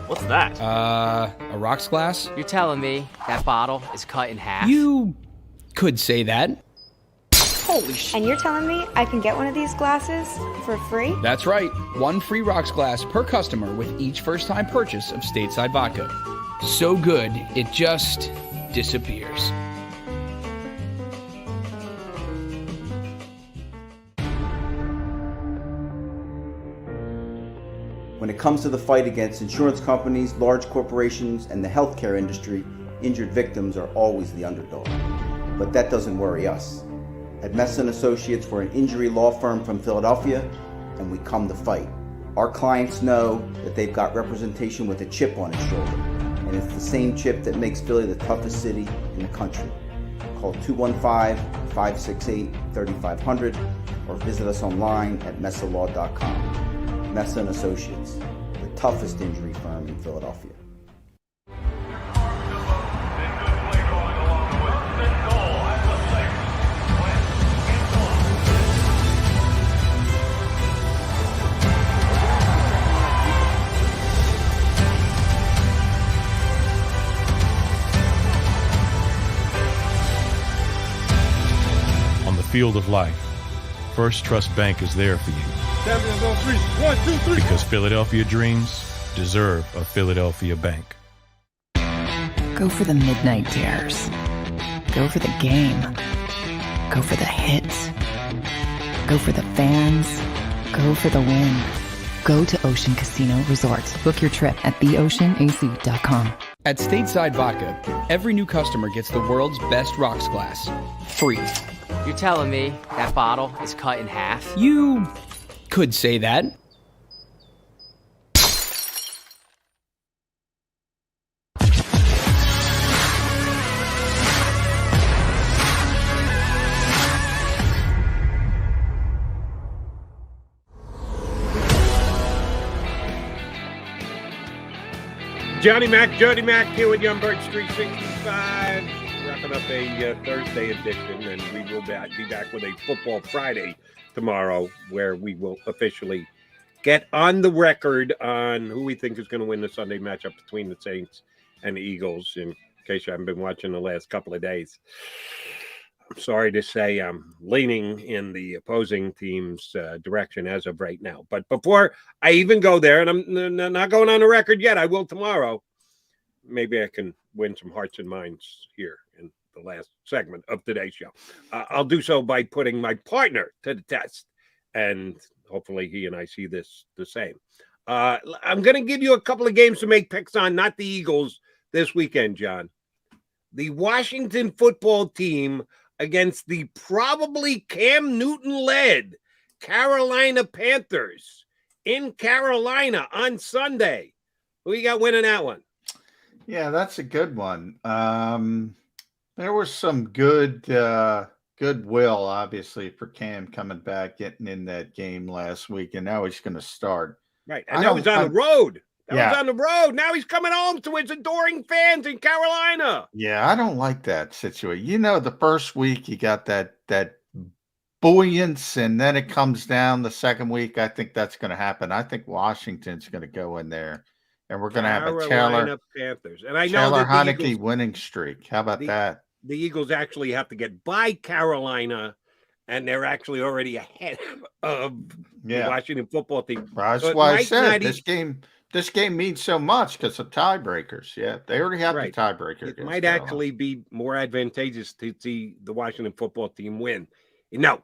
What's that? A rocks glass? You're telling me that bottle is cut in half? You could say that. Holy shit. And you're telling me I can get one of these glasses for free? That's right. One free rocks glass per customer with each first-time purchase of Stateside Vodka. So good, it just disappears. When it comes to the fight against insurance companies, large corporations, and the healthcare industry, injured victims are always the underdog. But that doesn't worry us. At Messa & Associates, we're an injury law firm from Philadelphia, and we come to fight. Our clients know that they've got representation with a chip on its shoulder, and it's the same chip that makes Philly the toughest city in the country. Call 215-568-3500 or visit us online at messalaw.com. Messa & Associates, the toughest injury firm in Philadelphia. On the field of life, First Trust Bank is there for you. Champions on three. 1, 2, 3. Because Philadelphia dreams deserve a Philadelphia bank. Go for the midnight dares. Go for the game. Go for the hits. Go for the fans. Go for the win. Go to Ocean Casino Resort. Book your trip at theoceanac.com. At Stateside Vodka, every new customer gets the world's best rocks glass, free. You're telling me that bottle is cut in half? You could say that. Jody Mac here with Young Birds 365. Wrapping up a Thursday edition, and we will be back with a Football Friday tomorrow, where we will officially get on the record on who we think is going to win the Sunday matchup between the Saints and the Eagles. In case you haven't been watching the last couple of days, I'm sorry to say I'm leaning in the opposing team's direction as of right now. But before I even go there, and I'm not going on the record yet, I will tomorrow. Maybe I can win some hearts and minds here in the last segment of today's show. I'll do so by putting my partner to the test, and hopefully he and I see this the same. I'm going to give you a couple of games to make picks on, not the Eagles, this weekend, John. The Washington football team against the probably Cam Newton-led Carolina Panthers in Carolina on Sunday. Who you got winning that one? Yeah, that's a good one. There was some goodwill, obviously, for Cam coming back, getting in that game last week, and now he's going to start. Right, and that was on the road. That was on the road. Now he's coming home to his adoring fans in Carolina. Yeah, I don't like that situation. You know, the first week you got that buoyance, and then it comes down the second week. I think that's going to happen. I think Washington's going to go in there, and we're going to have a Taylor Panthers. And I know Taylor that Heineke Eagles, winning streak. How about that? The Eagles actually have to get by Carolina, and they're actually already ahead of the Washington football team. That's why I said this game means so much because of tiebreakers. Yeah, they already have the tiebreaker. It might actually be more advantageous to see the Washington football team win. No,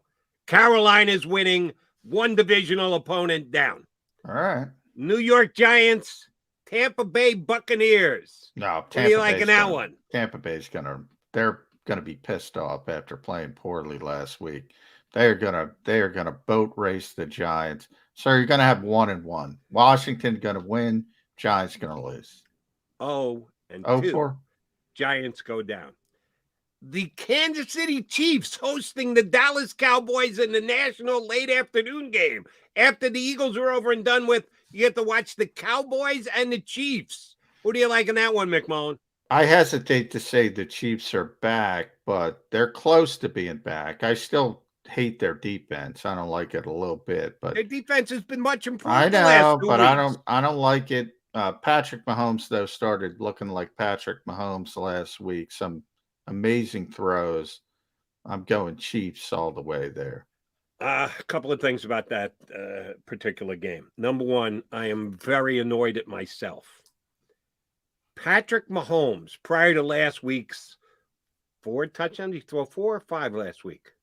Carolina's winning, one divisional opponent down. All right. New York Giants, Tampa Bay Buccaneers. No, Tampa what are you liking that one? Tampa Bay's they're gonna be pissed off after playing poorly last week. They are gonna boat race the Giants. So you're gonna have 1-1. Washington gonna win. Giants gonna lose. 0-2. Giants go down. The Kansas City Chiefs hosting the Dallas Cowboys in the national late afternoon game. After the Eagles are over and done with, you get to watch the Cowboys and the Chiefs. Who do you like in that one, McMullen? I hesitate to say the Chiefs are back, but they're close to being back. I still hate their defense. I don't like it a little bit, but their defense has been much improved. I know, but I don't like it. Patrick Mahomes, though, started looking like Patrick Mahomes last week. Some amazing throws. I'm going Chiefs all the way there. A couple of things about that particular game. Number one, I am very annoyed at myself. Patrick Mahomes, prior to last week's 4 touchdowns, he threw 4 or 5 last week.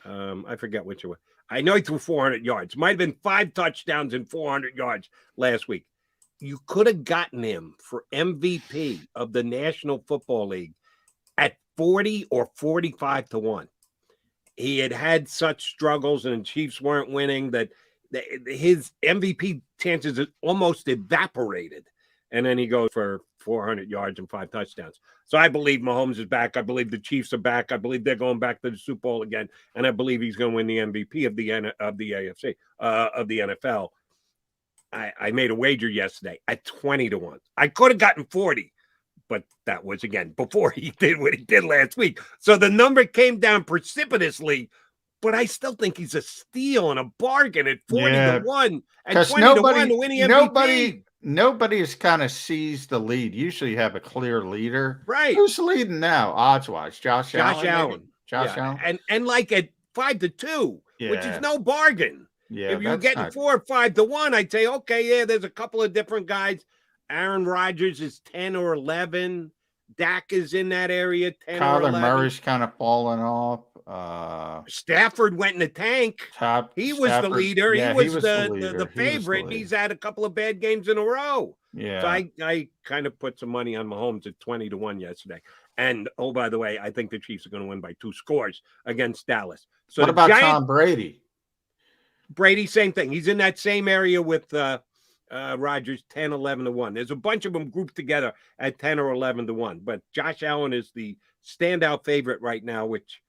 I forget which one. I know he threw 400 yards. Might have been 5 touchdowns and 400 yards last week. You could have gotten him for MVP of the National Football League at 40 or 45 to 1. He had such struggles, and the Chiefs weren't winning that his MVP chances almost evaporated. And then he goes for 400 yards and 5 touchdowns. So I believe Mahomes is back. I believe the Chiefs are back. I believe they're going back to the Super Bowl again. And I believe he's going to win the MVP of the AFC, of the NFL. I made a wager yesterday at 20 to 1. I could have gotten 40, but that was, again, before he did what he did last week. So the number came down precipitously, but I still think he's a steal and a bargain at 40 to 1 and 20 to 1 to win the MVP. Nobody has kind of seized the lead. Usually you have a clear leader. Right. Who's leading now, odds-wise? Josh Allen? Josh Allen? And like at 5 to 2, which is no bargain. Yeah, if you're getting 4 or 5 to 1, I'd say, okay, yeah, there's a couple of different guys. Aaron Rodgers is 10 or 11. Dak is in that area, 10 or 11. Kyler Murray's kind of falling off. Stafford went in the tank. He was the leader. Yeah, he was the favorite. He's had a couple of bad games in a row. Yeah. So I kind of put some money on Mahomes at 20 to 1 yesterday. And, oh, by the way, I think the Chiefs are going to win by 2 scores against Dallas. So what about Tom Brady? Brady, same thing. He's in that same area with Rodgers, 10, 11 to 1. There's a bunch of them grouped together at 10 or 11 to 1. But Josh Allen is the standout favorite right now, which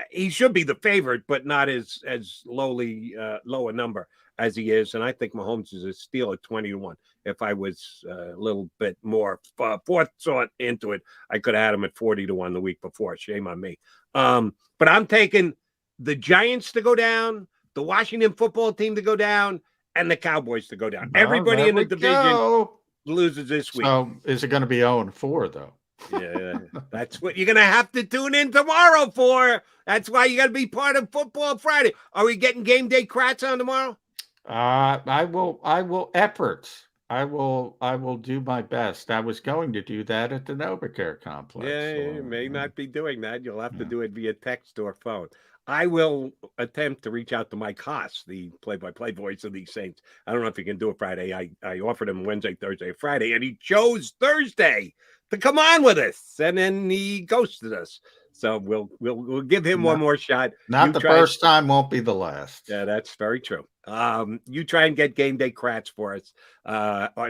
he should be the favorite, but not as low a number as he is. And I think Mahomes is a steal at 20-1. If I was a little bit more forethought into it, I could have had him at 40-1 the week before. Shame on me. But I'm taking the Giants to go down, the Washington football team to go down, and the Cowboys to go down. Everybody in the division loses this week. So is it going to be 0-4 though? Yeah, that's what you're going to have to tune in tomorrow for. That's why you got to be part of Football Friday. Are we getting game day crats on tomorrow? I will efforts. I will do my best. I was going to do that at the NovaCare complex. Yeah, you may not be doing that. You'll have to do it via text or phone. I will attempt to reach out to Mike Haas, the play-by-play voice of these Saints. I don't know if he can do it Friday. I offered him Wednesday, Thursday, Friday, and he chose Thursday to come on with us, and then he ghosted us. So we'll give him one more shot. Not the first time, won't be the last. Yeah, that's very true. You try and get game day crats for us.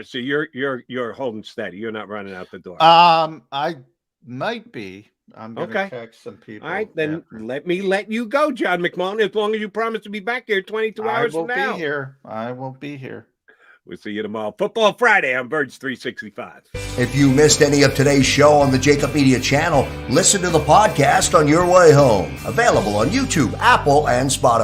So you're holding steady. You're not running out the door. I might be. I'm going to text some people. All right, then let me let you go, John McMullen, as long as you promise to be back here 22 hours from now. I will be here. We'll see you tomorrow. Football Friday on Birds 365. If you missed any of today's show on the JAKIB Media channel, listen to the podcast on your way home. Available on YouTube, Apple, and Spotify.